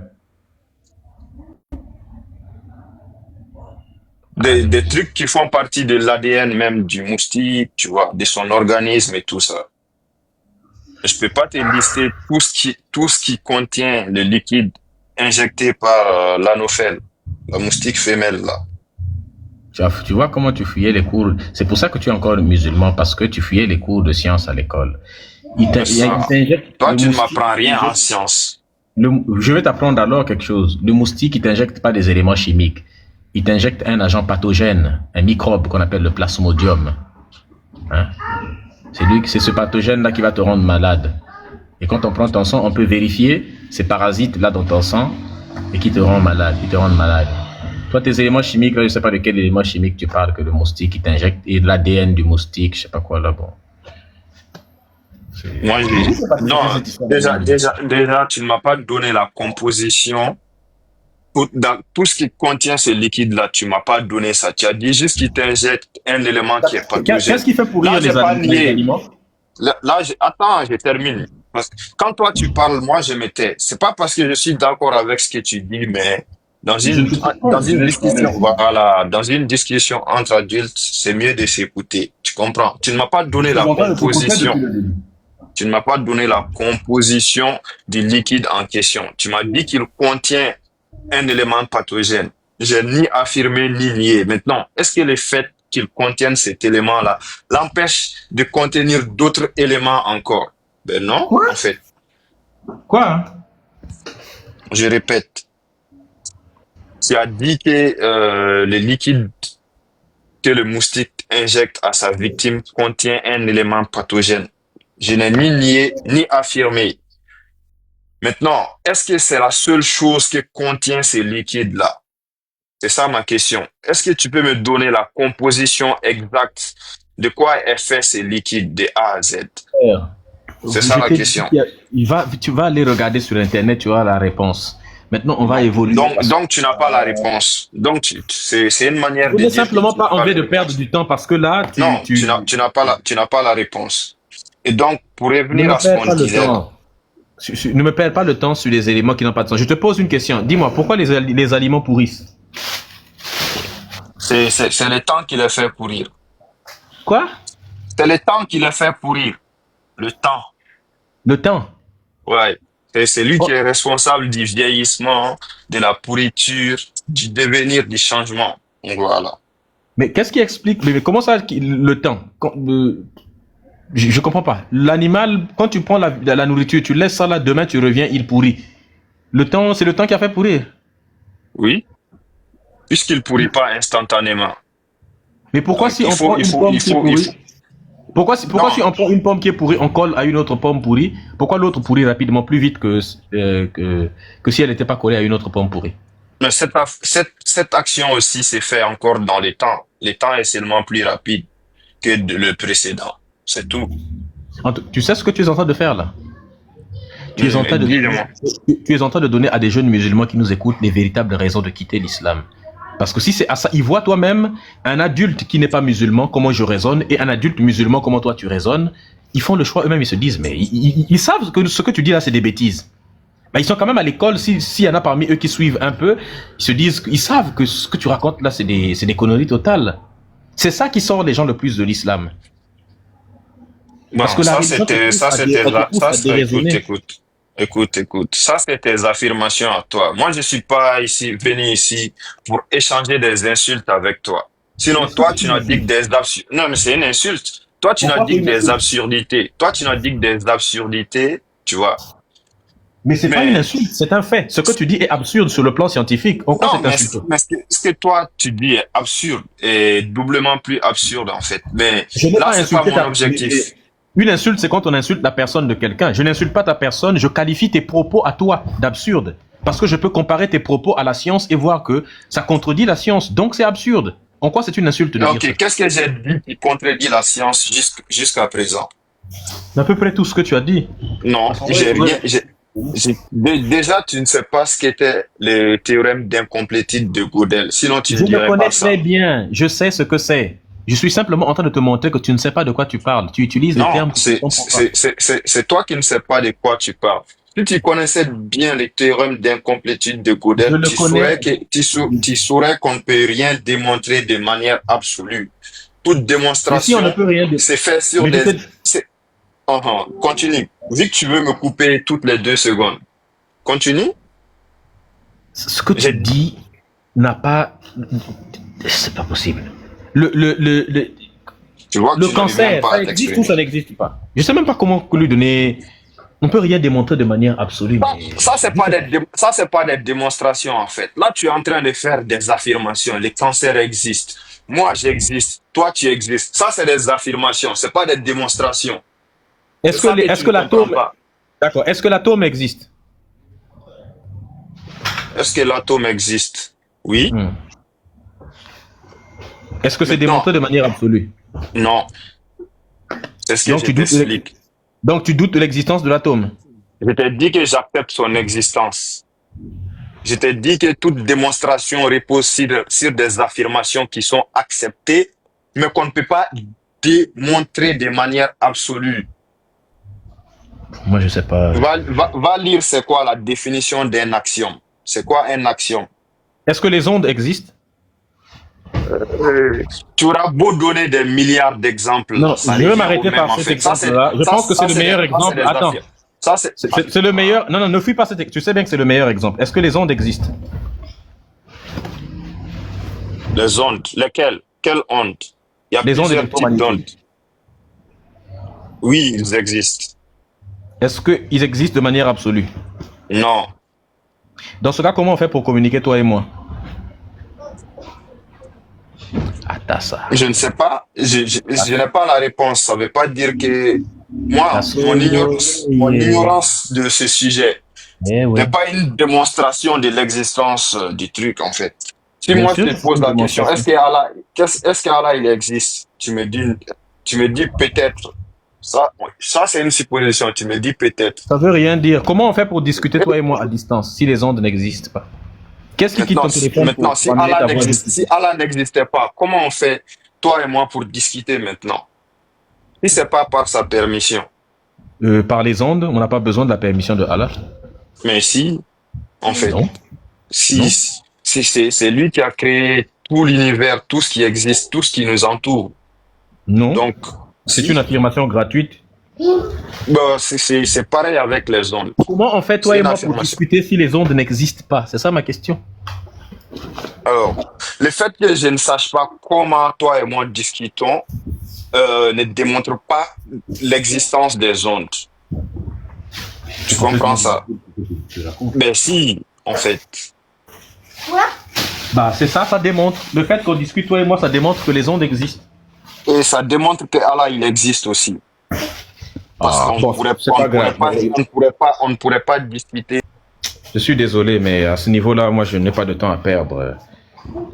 Des trucs qui font partie de l'ADN même du moustique, tu vois, de son organisme et tout ça. Je peux pas te lister tout ce qui contient le liquide injecté par l'anophèle, la moustique femelle là. Tu vois comment tu fuyais les cours. C'est pour ça que tu es encore musulman, parce que tu fuyais les cours de sciences à l'école. C'est Il ça. t'injecte Toi, le tu ne moustique. m'apprends rien en science. Je vais t'apprendre alors quelque chose. Le moustique, il t'injecte pas des éléments chimiques. Il t'injecte un agent pathogène, un microbe qu'on appelle le plasmodium. Hein? C'est ce pathogène-là qui va te rendre malade. Et quand on prend ton sang, on peut vérifier ces parasites là dans ton sang et qui te rendent malade, qui te rendent malade. Toi, tes éléments chimiques, là, je ne sais pas de quel élément chimique tu parles, que le moustique, il t'injecte, et l'ADN du moustique, je ne sais pas quoi là, bon. Moi, Je sais pas si non, c'est cette histoire de l'ADN. déjà, tu ne m'as pas donné la composition. Dans tout ce qui contient ce liquide-là, tu m'as pas donné ça. Tu as dit juste qu'il t'injecte un élément qui est Qu'est-ce pathogène. qui fait pourrir Là, j'ai pas les nié. aliments? Attends, je termine. Parce que quand toi tu parles, moi je me tais. C'est pas parce que je suis d'accord avec ce que tu dis, mais Je ne te sais pas, dans je une laisse discussion, parler. voilà, dans une discussion entre adultes, c'est mieux de s'écouter. Tu comprends? Tu ne m'as pas Je donné suis la en train de t'écouter depuis composition. le début. Tu ne m'as pas donné la composition du liquide en question. Tu m'as dit qu'il contient un élément pathogène. J'ai ni affirmé ni nié. Maintenant, est-ce que le fait qu'il contienne cet élément-là l'empêche de contenir d'autres éléments encore? Ben non, Quoi? en fait. Quoi? Hein? Je répète, tu as dit que le liquide que le moustique injecte à sa victime contient un élément pathogène. Je n'ai ni nié ni affirmé. Maintenant, est-ce que c'est la seule chose que contient ces liquides-là? C'est ça ma question. Est-ce que tu peux me donner la composition exacte de quoi est fait ces liquides de A à Z? C'est ça Je la t'ai question. dit, tu vas aller regarder sur Internet, tu auras la réponse. Maintenant, on va évoluer. Donc tu n'as pas la réponse. Donc c'est une manière Vous de n'êtes dire que simplement tu n'as pas pas envie la de perdre réponse. du temps parce que là, Non, tu n'as pas la réponse. Et donc, pour ne revenir me à ce perds qu'on pas le disait là, temps. Ne me perds pas le temps sur les éléments qui n'ont pas de sens. Je te pose une question. Dis-moi, pourquoi les aliments pourrissent? c'est le temps qui les fait pourrir. Quoi? C'est le temps qui les fait pourrir. Le temps. Le temps. Ouais. C'est lui Oh, qui est responsable du vieillissement, de la pourriture, du devenir, du changement. Donc, voilà. mais qu'est-ce qui explique, mais comment ça, le temps? Je comprends pas. L'animal, quand tu prends la nourriture, tu laisses ça là, demain tu reviens, il pourrit. Le temps, c'est le temps qui a fait pourrir. Oui. Puisqu'il ne pourrit pas instantanément. Mais pourquoi Donc, si on prend une pomme qui est il pourrie, faut. pourquoi Non, si on prend une pomme qui est pourrie, on colle à une autre pomme pourrie, pourquoi l'autre pourrit rapidement plus vite que si elle n'était pas collée à une autre pomme pourrie? mais cette action aussi s'est faite encore dans le temps. Le temps est seulement plus rapide que le précédent. C'est tout. Tu sais ce que tu es en train de faire là? Tu es en train de, Dis-le-moi. tu es en train de donner à des jeunes musulmans qui nous écoutent les véritables raisons de quitter l'islam. Parce que si c'est à ça, ils voient toi-même un adulte qui n'est pas musulman, comment je raisonne, et un adulte musulman, comment toi tu raisonnes. Ils font le choix eux-mêmes, ils se disent, mais ils savent que ce que tu dis là, c'est des bêtises. Ben, ils sont quand même à l'école, s'il y en a parmi eux qui suivent un peu, ils se disent, ils savent que ce que tu racontes là, c'est des conneries totales. C'est ça qui sort les gens le plus de l'islam. Parce Bon, que la religion te pousse à déraisonner. écoute. Ça, c'est tes affirmations à toi. Moi, je suis pas venu ici pour échanger des insultes avec toi. Sinon, Mais ça, toi, c'est tu une n'as dit que insulte. des absurdités. Non, mais c'est une insulte. Toi, tu n'as Pourquoi c'est dit que une des insulte? absurdités. Toi, tu n'as dit que des absurdités, tu vois. Mais c'est pas une Mais, insulte, c'est un fait. Ce que tu dis est absurde sur le plan scientifique. En quoi non, c'est insultant? ce que toi, tu dis est absurde et doublement plus absurde, en fait. Mais Je n'ai là, pas c'est pas insulté mon ta... objectif. Une insulte, c'est quand on insulte la personne de quelqu'un. Je n'insulte pas ta personne, je qualifie tes propos à toi d'absurde. Parce que je peux comparer tes propos à la science et voir que ça contredit la science. Donc c'est absurde. En quoi c'est une insulte de dire ça? Ok, qu'est-ce que j'ai dit qui contredit la science jusqu'à présent? C'est à peu près tout ce que tu as dit. Non, j'ai rien. Déjà, tu ne sais pas ce qu'était le théorème d'incomplétude de Gödel. Sinon, tu ne Je le dirais connais pas ça. très bien. Je sais ce que c'est. Je suis simplement en train de te montrer que tu ne sais pas de quoi tu parles. Tu utilises des Non, termes que tu ne comprends pas. c'est toi qui ne sais pas de quoi tu parles. Si tu connaissais bien le théorème d'incomplétude de Je Gödel, le connais. tu saurais qu'on ne peut rien démontrer de manière absolue. Toute Mais si on ne démonstration peut rien dire. c'est fait sur Mais des... peut-être Continue. Vu que tu veux me couper toutes les 2 secondes. Continue. ce que tu J'ai- dis n'a pas. C'est pas possible. Le Tu vois que tu n'arrives même cancer, pas ça à existe ou t'exprimer. ça n'existe pas? Je sais même pas comment lui donner. On peut rien démontrer de manière absolue. Mais... Ça, c'est pas des démonstrations, en fait. Là, tu es en train de faire des affirmations. Les cancers existent. Moi, j'existe. Toi, tu existes. Ça, c'est des affirmations. C'est pas des démonstrations. C'est Est-ce ça que, que est-ce tu que ne comprends l'atome. pas. D'accord. Est-ce que l'atome existe? Est-ce que l'atome existe? Oui. Hmm. Est-ce que c'est Maintenant, démontré de manière absolue? non. C'est ce que Donc je tu doutes t'explique. Donc tu doutes de l'existence de l'atome? Je t'ai dit que j'accepte son existence. Je t'ai dit que toute démonstration repose sur des affirmations qui sont acceptées, mais qu'on ne peut pas démontrer de manière absolue. Moi, je sais pas. Va lire c'est quoi la définition d'un axiome. C'est quoi un axiome? Est-ce que les ondes existent? Tu auras beau donner des milliards d'exemples, Non, ça je vais revient au m'arrêter même par en cet fait. exemple-là. Je pense que c'est le meilleur exemple. Attends, Ça, c'est c'est le meilleur. Non, non, ne fuis pas cet exemple. Tu sais bien que c'est le meilleur exemple. Est-ce que les ondes existent? les ondes. Lesquelles? Quelles ondes? Il y a Les ondes plusieurs types d'ondes. électromagnétiques. Oui, ils existent. Est-ce qu'ils existent de manière absolue? Non. Dans ce cas, comment on fait pour communiquer, toi et moi? Attends ça. Je ne sais pas. Je n'ai pas la réponse. Ça ne veut pas dire que moi, mon ignorance de ce sujet Eh oui. n'est pas une démonstration de l'existence du truc, en fait. Si Bien moi sûr je que te c'est pose une la question, démonstration. est-ce qu'Allah il existe? Tu me dis peut-être. Ça c'est une supposition. Tu me dis peut-être. Ça veut rien dire. Comment on fait pour discuter, toi et moi, à distance, si les ondes n'existent pas? Qu'est-ce qui quitte ton téléphone Maintenant, pour amener ta voix jusqu'ici? si Allah n'existait pas, comment on fait, toi et moi, pour discuter maintenant? Si c'est pas par sa permission. Par les ondes, on n'a pas besoin de la permission de Allah. Mais si, en fait, Non. Non. c'est lui qui a créé tout l'univers, tout ce qui existe, tout ce qui nous entoure. Non. Donc, C'est si, une affirmation gratuite. c'est pareil avec les ondes. Comment on fait, toi C'est et une moi, pour affirmation. discuter si les ondes n'existent pas? C'est ça ma question. Alors, le fait que je ne sache pas comment toi et moi discutons ne démontre pas l'existence des ondes. Tu comprends ça? Ben si, en fait. Bah, c'est ça, ça démontre. Le fait qu'on discute, toi et moi, ça démontre que les ondes existent. Et ça démontre que Allah, il existe aussi. Parce qu'on bon, c'est pas grave. on ne pourrait pas discuter. Je suis désolé, mais à ce niveau-là, moi, je n'ai pas de temps à perdre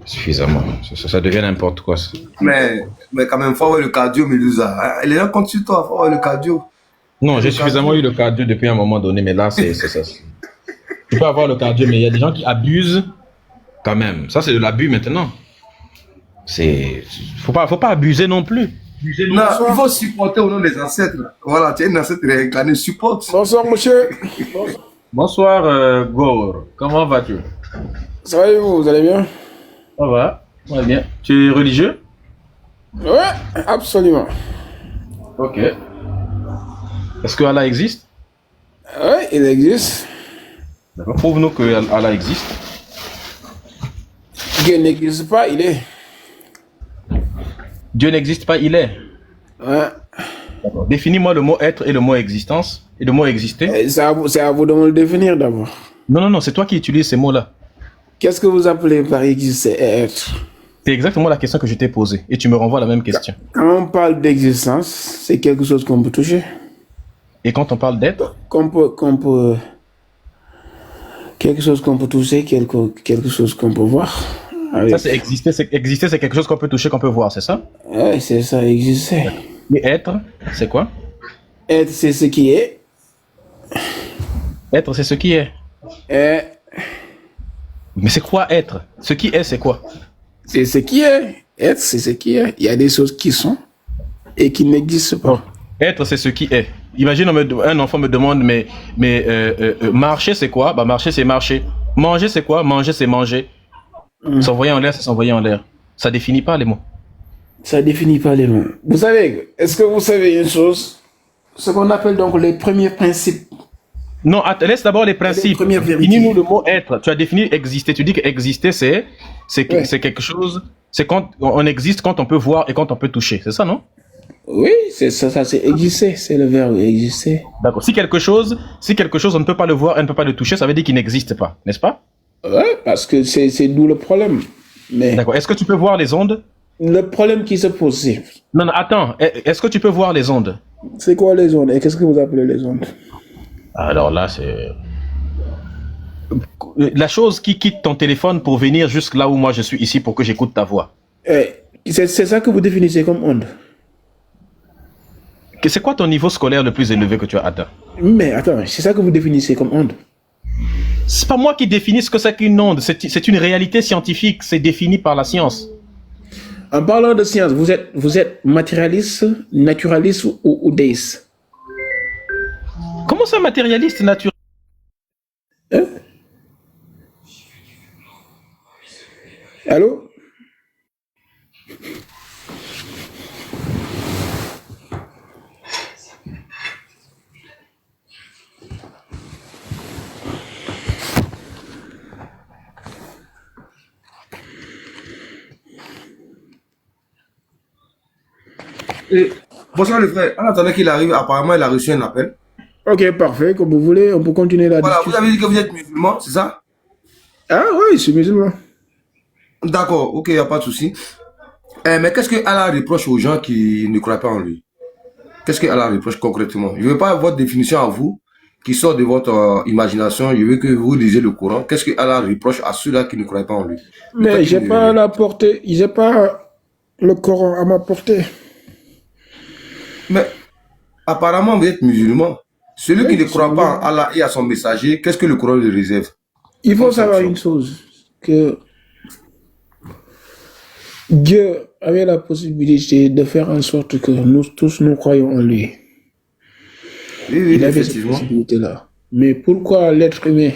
suffisamment. Ça devient n'importe quoi. Mais quand même, il faut avoir le cardio, Medusa. Les gens comptent sur toi, il faut avoir le cardio. Non, j'ai suffisamment eu le cardio depuis un moment donné, mais là, c'est ça. Tu peux avoir le cardio, mais il y a des gens qui abusent quand même. Ça, c'est de l'abus maintenant. Faut pas abuser non plus. Non, il faut supporter au nom des ancêtres. Voilà, tu es une ancêtre réincarnée, supporte. Bonsoir, monsieur. Bonsoir, Gore. Comment vas-tu? Ça va et vous allez bien? Ça va bien. Tu es religieux? Ouais, absolument. Ok. Est-ce que Allah existe? Ouais, il existe. D'accord. Prouve-nous que Allah existe. Dieu n'existe pas, il est. Dieu n'existe pas, il est. Ouais. D'accord. Définis-moi le mot être et le mot existence et le mot exister. Et c'est à vous de me le définir d'abord. Non, c'est toi qui utilises ces mots-là. Qu'est-ce que vous appelez par exister et être? C'est exactement la question que je t'ai posée et tu me renvoies la même question. Quand on parle d'existence, c'est quelque chose qu'on peut toucher. Et quand on parle d'être, Qu'on peut Quelque chose qu'on peut toucher, quelque chose qu'on peut voir. Ça, c'est exister. Exister, c'est quelque chose qu'on peut toucher, qu'on peut voir, c'est ça? Ouais, c'est ça, exister. Et être, c'est quoi? Être, c'est ce qui est. Être, c'est ce qui est. Et Mais c'est quoi être? Ce qui est, c'est quoi? c'est ce qui est. Être, c'est ce qui est. Il y a des choses qui sont et qui n'existent pas. Être, c'est ce qui est. Imagine, un enfant me demande, marcher, c'est quoi? Bah, marcher, c'est marcher. Manger, c'est quoi? Manger, c'est manger. S'envoyer en l'air, c'est s'envoyer en l'air. Ça définit pas les mots. Ça définit pas les mots. Vous savez, est-ce que vous savez une chose? Ce qu'on appelle donc les premiers principes. Non, laisse d'abord les principes. premières vérités. Définis-nous le mot être. Tu as défini exister. Tu dis que exister, c'est Ouais. quelque chose. C'est quand on existe, quand on peut voir et quand on peut toucher. C'est ça, non? Oui, c'est ça, c'est exister. C'est le verbe exister. D'accord. Si quelque chose, on ne peut pas le voir et ne peut pas le toucher, ça veut dire qu'il n'existe pas, n'est-ce pas? Ouais, parce que c'est d'où le problème. Mais D'accord. Est-ce que tu peux voir les ondes? le problème qui se pose, Non, non, attends. Est-ce que tu peux voir les ondes? c'est quoi les ondes? Et qu'est-ce que vous appelez les ondes? Alors là, c'est la chose qui quitte ton téléphone pour venir jusque là où moi je suis ici pour que j'écoute ta voix. C'est ça que vous définissez comme onde. C'est quoi ton niveau scolaire le plus élevé que tu as atteint? Mais attends, c'est ça que vous définissez comme onde. C'est pas moi qui définis ce que c'est qu'une onde. C'est une réalité scientifique. C'est défini par la science. En parlant de science, vous êtes matérialiste, naturaliste ou déiste? Comment ça, matérialiste naturel? Hein? Allô? Et, bonsoir les frères. En attendant qu'il arrive, apparemment, il a reçu un appel. Ok, parfait. Comme vous voulez, on peut continuer la Voilà, vous discussion. avez dit que vous êtes musulman, c'est ça? Ah oui, je suis musulman. D'accord, ok, il n'y a pas de souci. Mais qu'est-ce que Allah reproche aux gens qui ne croient pas en lui? Qu'est-ce que Allah reproche concrètement? Je ne veux pas votre définition à vous, qui sort de votre imagination. Je veux que vous lisez le Coran. Qu'est-ce que Allah reproche à ceux-là qui ne croient pas en lui? Mais j'ai pas la portée, j'ai pas le Coran à ma portée. Mais apparemment, vous êtes musulman. Celui qui Oui, ne croit pas en Allah et à son messager, qu'est-ce que le Coran lui réserve? Il faut Comme savoir sanction. une chose, que Dieu avait la possibilité de faire en sorte que nous tous nous croyons en lui. Oui, oui, Il avait cette effectivement. possibilité-là. Mais pourquoi l'être humain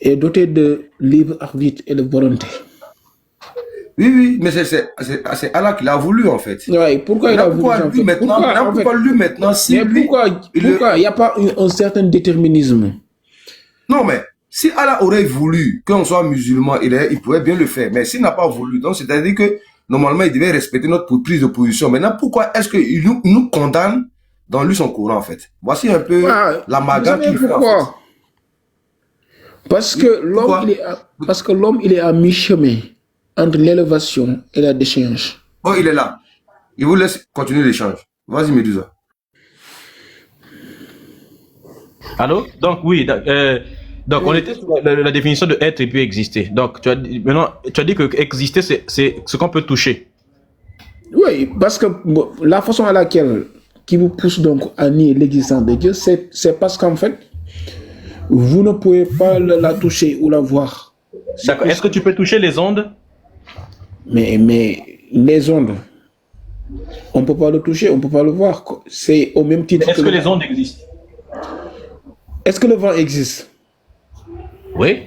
est doté de libre arbitre et de volonté? Oui, oui, mais c'est Allah qui l'a voulu en fait. Ouais, pourquoi il a voulu Pourquoi en lui fait? maintenant, pourquoi lui maintenant, si Mais lui, pourquoi il il n'y a pas un certain déterminisme? Non, mais si Allah aurait voulu qu'on soit musulman, il pourrait bien le faire. Mais s'il n'a pas voulu, donc c'est-à-dire que normalement, il devait respecter notre prise de position. Maintenant, pourquoi est-ce qu'il nous condamne dans lui son Coran en fait? Voici un peu Ah, l'amalgame vous savez qu'il fait en fait. pourquoi? Parce que Pourquoi? l'homme il est à mi-chemin entre l'élévation et la déchéance. Oh, il est là. Il vous laisse continuer l'échange. Vas-y, Médusa. Allô? Donc oui. Donc on était sur la définition de être et puis exister. Donc maintenant tu as dit que exister c'est ce qu'on peut toucher. Oui, parce que bon, la façon à laquelle qui vous pousse donc à nier l'existence de Dieu, c'est parce qu'en fait, vous ne pouvez pas la toucher ou la voir. D'accord. Est-ce que tu peux toucher les ondes? Mais les ondes, on ne peut pas le toucher, on ne peut pas le voir. C'est au même titre Est-ce que que les ondes existent? Est-ce que le vent existe? Oui.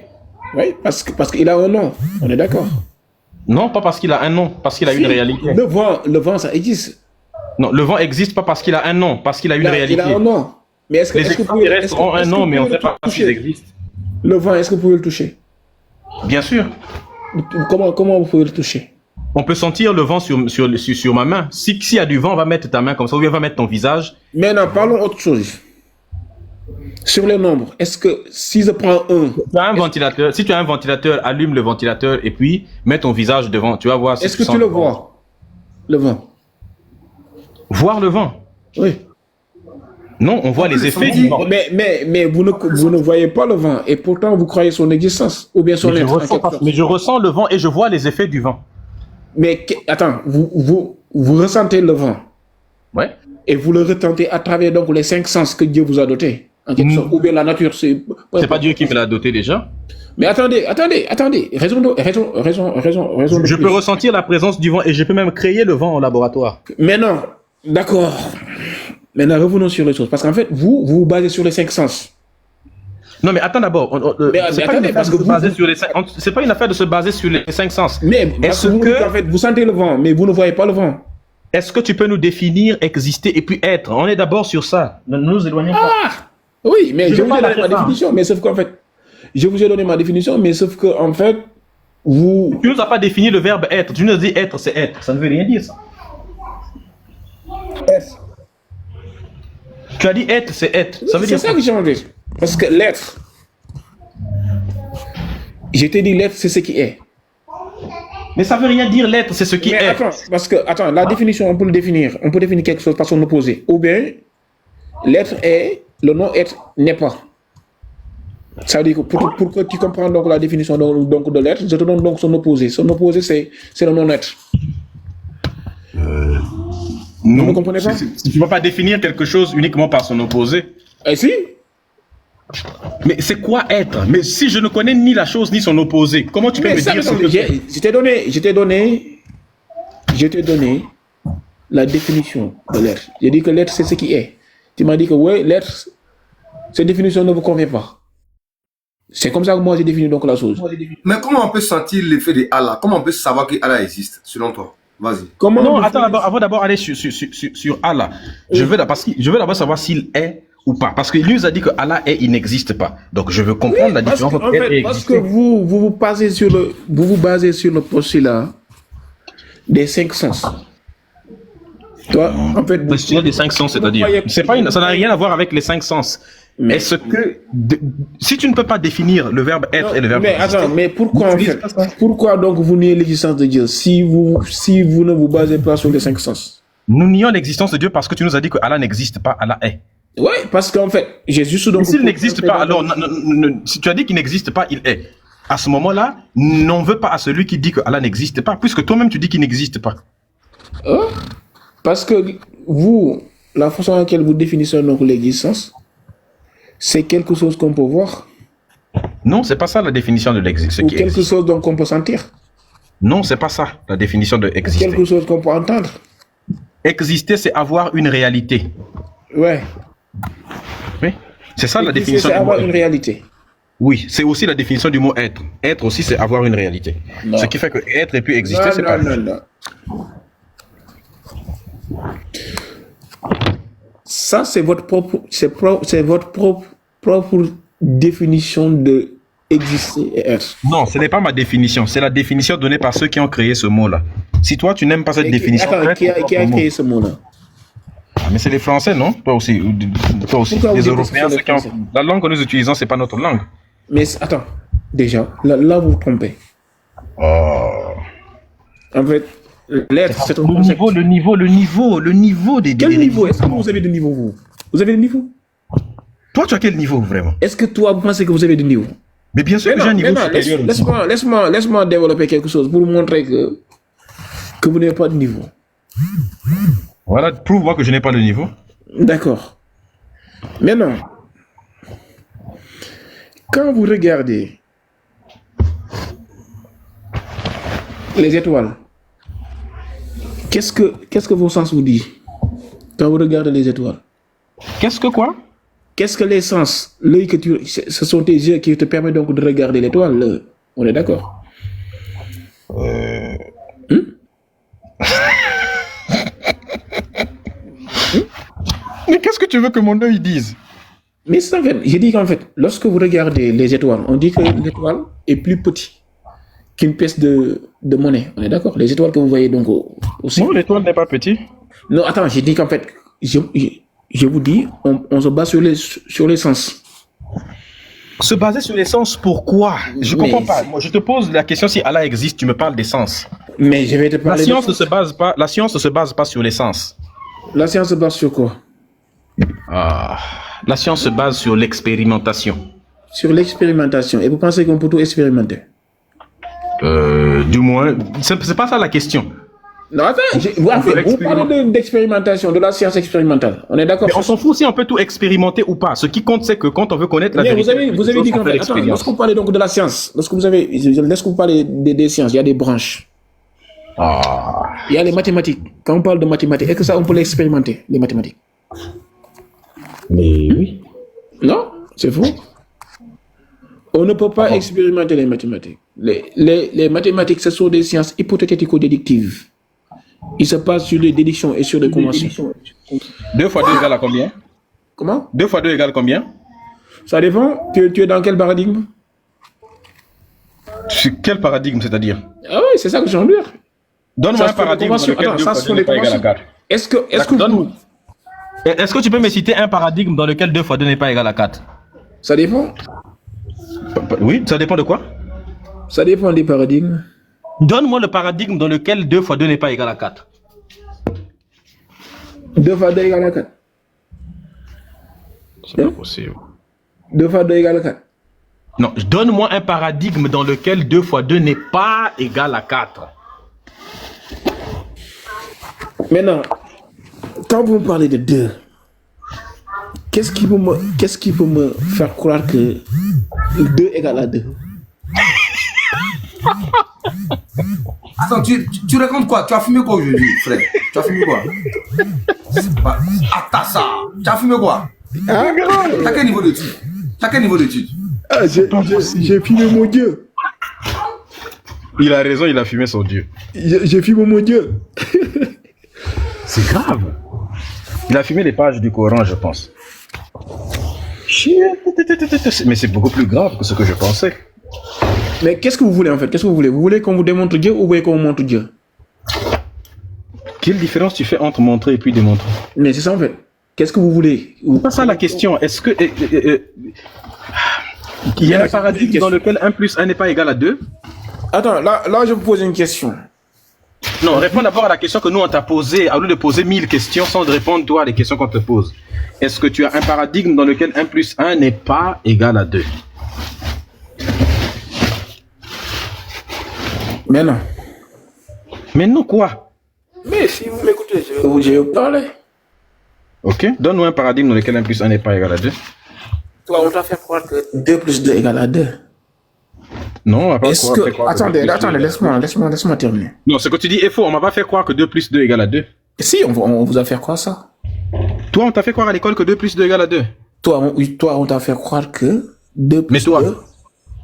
Oui, parce qu'il a un nom, on est d'accord. Non, pas parce qu'il a un nom, parce qu'il a une réalité. Le vent, ça existe. Non, le vent existe pas parce qu'il a un nom, parce qu'il a une réalité. Il a un nom. Mais est-ce que Les vous pouvez extraterrestres ont un nom, mais on ne sait pas s'ils toucher existent. le vent, est-ce que vous pouvez le toucher? Bien sûr. Comment vous pouvez le toucher? On peut sentir le vent sur ma main. S'il y a du vent, on va mettre ta main comme ça, ou bien on va mettre ton visage. Maintenant, parlons autre chose. Sur les nombres, est-ce que si je prends un, Tu as un ventilateur. Si tu as un ventilateur, allume le ventilateur et puis mets ton visage devant. Tu vas voir si est-ce que sens tu le vent. vois? Le vent. Voir le vent. Oui. Non, on voit les effets du vent. Mais vous ne voyez pas le vent et pourtant vous croyez son existence ou bien son Mais être. je ressens le vent et je vois les effets du vent. Mais attends, vous ressentez le vent. Ouais. Et vous le retentez à travers donc les 5 sens que Dieu vous a dotés. En quelque sorte. Ou bien la nature, c'est pas Dieu qui me l'a doté déjà. Mais attendez. Raison de Je plus. peux ressentir la présence du vent et je peux même créer le vent en laboratoire. Mais non, d'accord. Maintenant, revenons sur les choses. Parce qu'en fait, vous basez sur les 5 sens. Non, mais attends d'abord. C'est pas une affaire de se baser sur les 5 sens. Mais est-ce que en fait, vous sentez le vent, mais vous ne voyez pas le vent? Est-ce que tu peux nous définir exister et puis être? On est d'abord sur ça. Ne nous éloignons pas. Oui, mais je vous ai donné ma définition, mais sauf qu'en fait, en fait, vous... Tu nous as pas défini le verbe être. Tu nous as dit être, c'est être. Ça ne veut rien dire, ça. Être. Tu as dit être, c'est être. Ça veut dire c'est ça que j'ai envie. Parce que l'être, je t'ai dit l'être, c'est ce qui est. Mais ça veut rien dire l'être, c'est ce qui est. Attends, la définition, on peut le définir. On peut définir quelque chose par son opposé. Ou bien, l'être est, le non-être n'est pas. Ça veut dire que pour que tu comprennes donc la définition donc de l'être, je te donne donc son opposé. Son opposé, c'est le non-être. Non, vous ne comprenez pas? Tu ne peux pas définir quelque chose uniquement par son opposé. Eh si? Mais c'est quoi être? Mais si je ne connais ni la chose ni son opposé, comment tu peux me dire ce que c'est? Je t'ai donné la définition de l'être. J'ai dit que l'être, c'est ce qui est. Tu m'as dit que oui, l'être, cette définition ne vous convient pas. C'est comme ça que moi j'ai défini donc la chose. Mais comment on peut sentir l'effet de Allah? Comment on peut savoir que Allah existe, selon toi? Vas-y. Comment non, attends, avant d'abord aller sur Allah. Je veux d'abord savoir s'il est ou pas. Parce qu'il nous a dit que Allah est, il n'existe pas. Donc je veux comprendre la différence entre être et exister. Parce que vous vous basez sur le postulat des 5 sens. Toi, en fait, le postulat des 5 sens, c'est-à-dire, ça n'a rien à voir avec les 5 sens. Mais est-ce que, si tu ne peux pas définir le verbe être et le verbe exister... Mais attends, mais pourquoi en fait, pourquoi donc vous niez l'existence de Dieu si vous ne vous basez pas sur les 5 sens? Nous nions l'existence de Dieu parce que tu nous as dit que Allah n'existe pas, Allah est. Oui, parce qu'en fait, Jésus... Donc, s'il n'existe pas, alors, si tu as dit qu'il n'existe pas, il est. À ce moment-là, n'en veux pas à celui qui dit que Allah n'existe pas, puisque toi-même tu dis qu'il n'existe pas. Parce que vous, la façon dans laquelle vous définissez donc l'existence, c'est quelque chose qu'on peut voir. Non, c'est pas ça la définition de l'existence. Ou quelque chose donc qu'on peut sentir. Non, c'est pas ça la définition de exister. Quelque chose qu'on peut entendre. Exister, c'est avoir une réalité. Ouais. Oui, c'est ça la définition. C'est avoir une réalité. Oui, c'est aussi la définition du mot être. Être aussi, c'est avoir une réalité. Non. Ce qui fait que être et puis exister, c'est pas. Non. Ça, c'est votre propre définition de exister et être. Non, ce n'est pas ma définition. C'est la définition donnée par ceux qui ont créé ce mot-là. Si toi, tu n'aimes pas cette définition... Attends, qui a créé ce mot-là? Mais c'est les Français, non? Toi aussi. Les Européens, la langue que nous utilisons, c'est pas notre langue. Mais attends, déjà, là vous vous trompez. En fait, l'être, c'est un concept. Le niveau des... Quel niveau? Est-ce que vous avez de niveau, vous? Vous avez de niveau? Toi, tu as quel niveau, vraiment? Est-ce que toi, vous pensez que vous avez de niveau? Mais bien sûr que j'ai un niveau supérieur. Laisse-moi développer quelque chose pour vous montrer que vous n'avez pas de niveau. Voilà, prouve-moi que je n'ai pas de niveau. D'accord. Maintenant, quand vous regardez les étoiles, qu'est-ce que vos sens vous disent quand vous regardez les étoiles? Qu'est-ce que quoi? Qu'est-ce que les sens? L'œil que ce sont tes yeux qui te permettent donc de regarder l'étoile. On est d'accord? Mais qu'est-ce que tu veux que mon œil dise? Mais c'est en fait, j'ai dit qu'en fait, lorsque vous regardez les étoiles, on dit que l'étoile est plus petite qu'une pièce de monnaie. On est d'accord? Les étoiles que vous voyez donc aussi. Non, l'étoile n'est pas petite. Non, attends, j'ai dit qu'en fait, je vous dis, on se base sur les sens. Se baser sur les sens, pourquoi? Je ne comprends pas. Moi, je te pose la question si Allah existe, tu me parles des sens. Mais je vais te parler la science ne se base pas sur les sens. La science se base sur quoi? La science se base sur l'expérimentation. Sur l'expérimentation. Et vous pensez qu'on peut tout expérimenter? Du moins, c'est pas ça la question. Non, attends, vous parlez d'expérimentation, de la science expérimentale. On est d'accord? Mais on s'en fout si on peut tout expérimenter ou pas. Ce qui compte, c'est que quand on veut connaître la vérité, vous avez dit qu'en fait, attends, lorsque vous parlez donc de la science, lorsque vous parlez des sciences, il y a des branches. Il y a les mathématiques. Quand on parle de mathématiques, est-ce que ça, on peut l'expérimenter, les mathématiques? Mais oui. Non, c'est faux. On ne peut pas expérimenter les mathématiques. Les mathématiques, ce sont des sciences hypothético-déductives. Ils se basent sur les déductions et sur les conventions. 2 fois 2 égale à combien? Comment? 2 fois 2 égale combien? Ça dépend. Tu es dans quel paradigme? Sur quel paradigme, c'est-à-dire? Ah oui, c'est ça que j'ai envie de dire. Donne-moi un paradigme dans lequel 2 fois 2 n'est pas égal à 4. Est-ce que tu peux me citer un paradigme dans lequel 2 fois 2 n'est pas égal à 4? Ça dépend. Oui, ça dépend de quoi? Ça dépend des paradigmes. Donne-moi le paradigme dans lequel 2 fois 2 n'est pas égal à 4. 2 fois 2 égale à 4. C'est pas possible. 2 fois 2 égale à 4. Non, donne-moi un paradigme dans lequel 2 fois 2 n'est pas égal à 4. Maintenant, quand vous me parlez de 2, qu'est-ce qui peut me faire croire que 2 égale à 2? Attends, tu racontes quoi? Tu as fumé quoi aujourd'hui, frère? Tu as fumé quoi? Attends ça. Tu as fumé quoi? T'as quel niveau d'études? Ah, j'ai fumé mon Dieu. Il a raison, il a fumé son Dieu. J'ai fumé mon Dieu. C'est grave. Il a fumé les pages du Coran, je pense. Mais c'est beaucoup plus grave que ce que je pensais. Mais qu'est-ce que vous voulez en fait? Qu'est-ce que vous voulez? Vous voulez qu'on vous démontre Dieu ou vous voulez qu'on vous montre Dieu? Quelle différence tu fais entre montrer et puis démontrer? Mais c'est ça en fait. Qu'est-ce que vous voulez? C'est pas ça la question. Est-ce que... il y a un paradigme dans lequel 1 plus 1 n'est pas égal à 2? Attends, là je vous pose une question. Non, réponds d'abord à la question que nous on t'a posée, au lieu de poser 1000 questions sans répondre toi à les questions qu'on te pose. Est-ce que tu as un paradigme dans lequel 1 plus 1 n'est pas égal à 2? Mais non. Mais non quoi? Mais si vous m'écoutez, je vais vous parler. Ok, donne-nous un paradigme dans lequel 1 plus 1 n'est pas égal à 2. Toi, on t'a fait croire que 2 plus 2 égale à 2. Non, on va pas croire. Attendez, laisse-moi terminer. Non, ce que tu dis est faux. On m'a pas fait croire que 2 plus 2 égale à 2. Si, on vous a fait croire ça. Toi, on t'a fait croire à l'école que 2 plus 2 égale à 2. Toi, on t'a fait croire que 2 plus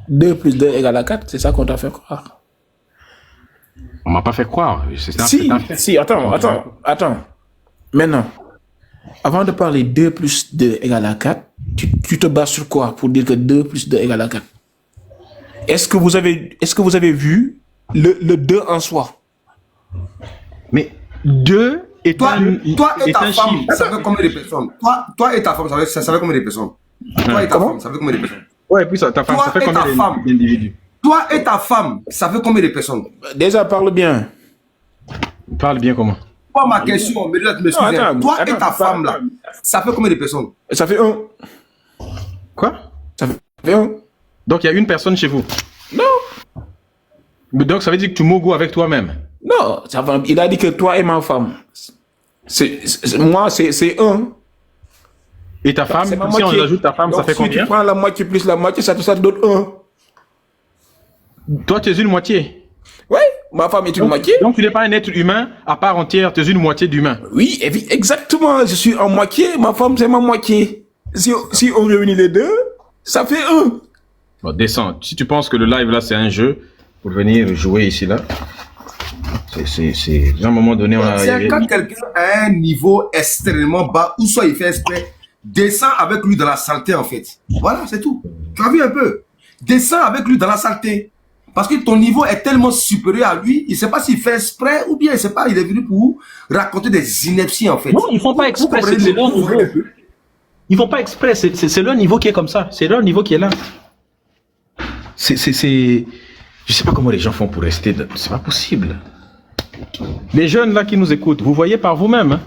2 plus 2 égale à 4. C'est ça qu'on t'a fait croire. On m'a pas fait croire. Si, attends. Maintenant, avant de parler 2 plus 2 égale à 4, tu te bases sur quoi pour dire que 2 plus 2 égale à 4? Est-ce que vous avez vu le 2 en soi? Mais 2 est toi et ta femme, chiffre. ça fait combien de personnes? Toi et ta femme, ça fait combien de personnes? Toi et ta femme, ça fait combien de personnes? Ouais, puis ta femme, ça fait combien d'individus? Toi et ta femme, ça fait combien de personnes? Déjà, parle bien. Parle bien comment? Pas ma question, mais là, tu m'excuses. Toi et ta femme, là, ça fait combien de personnes? Ça fait 1. Quoi? Ça fait 1. Donc, il y a une personne chez vous? Non. Donc, ça veut dire que tu mogo avec toi-même? Non, il a dit que toi et ma femme. Moi, c'est 1. Et ta femme, si on ajoute ta femme, donc, ça fait combien? Si tu prends la moitié plus la moitié, ça te donne 1. Toi, tu es une moitié? Oui, ma femme est une moitié. Donc, tu n'es pas un être humain à part entière, tu es une moitié d'humain. Oui, exactement. Je suis en moitié, ma femme, c'est ma moitié. Si on réunit les deux, ça fait 1. Bon, descends. Si tu penses que le live, là, c'est un jeu pour venir jouer ici, là, c'est à un moment donné, on a arrivé. Quand quelqu'un a un niveau extrêmement bas, ou soit il fait exprès, descends avec lui dans la saleté, en fait. Voilà, c'est tout. Tu as vu un peu? Descends avec lui dans la saleté. Parce que ton niveau est tellement supérieur à lui, il ne sait pas s'il fait exprès ou bien il ne sait pas, il est venu pour raconter des inepties en fait. Non, ils ne font pas exprès, c'est leur niveau. Ils ne font pas exprès, c'est leur niveau qui est comme ça, c'est leur niveau qui est là. Je ne sais pas comment les gens font pour rester, c'est pas possible. Les jeunes là qui nous écoutent, vous voyez par vous-même. Hein?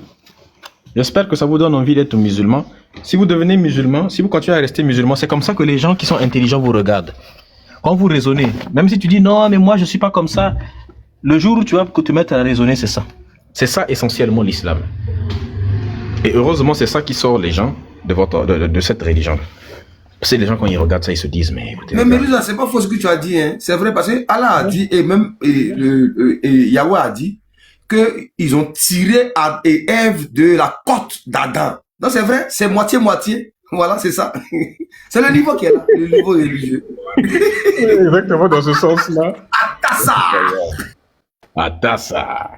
J'espère que ça vous donne envie d'être musulman. Si vous devenez musulman, si vous continuez à rester musulman, c'est comme ça que les gens qui sont intelligents vous regardent. Quand vous raisonnez, même si tu dis non, mais moi je suis pas comme ça, le jour où tu vas te mettre à raisonner, c'est ça. C'est ça essentiellement l'islam. Et heureusement, c'est ça qui sort les gens de cette religion. C'est les gens, quand ils regardent ça, ils se disent, mais écoutez. Mais Médusa, c'est pas faux ce que tu as dit, hein. C'est vrai parce que Allah a dit, et même Yahweh a dit, qu'ils ont tiré Ève de la côte d'Adam. Donc c'est vrai, c'est moitié-moitié. Voilà, c'est ça. C'est le niveau qui est là, le niveau religieux. Exactement dans ce sens-là. Atassa. Atassa.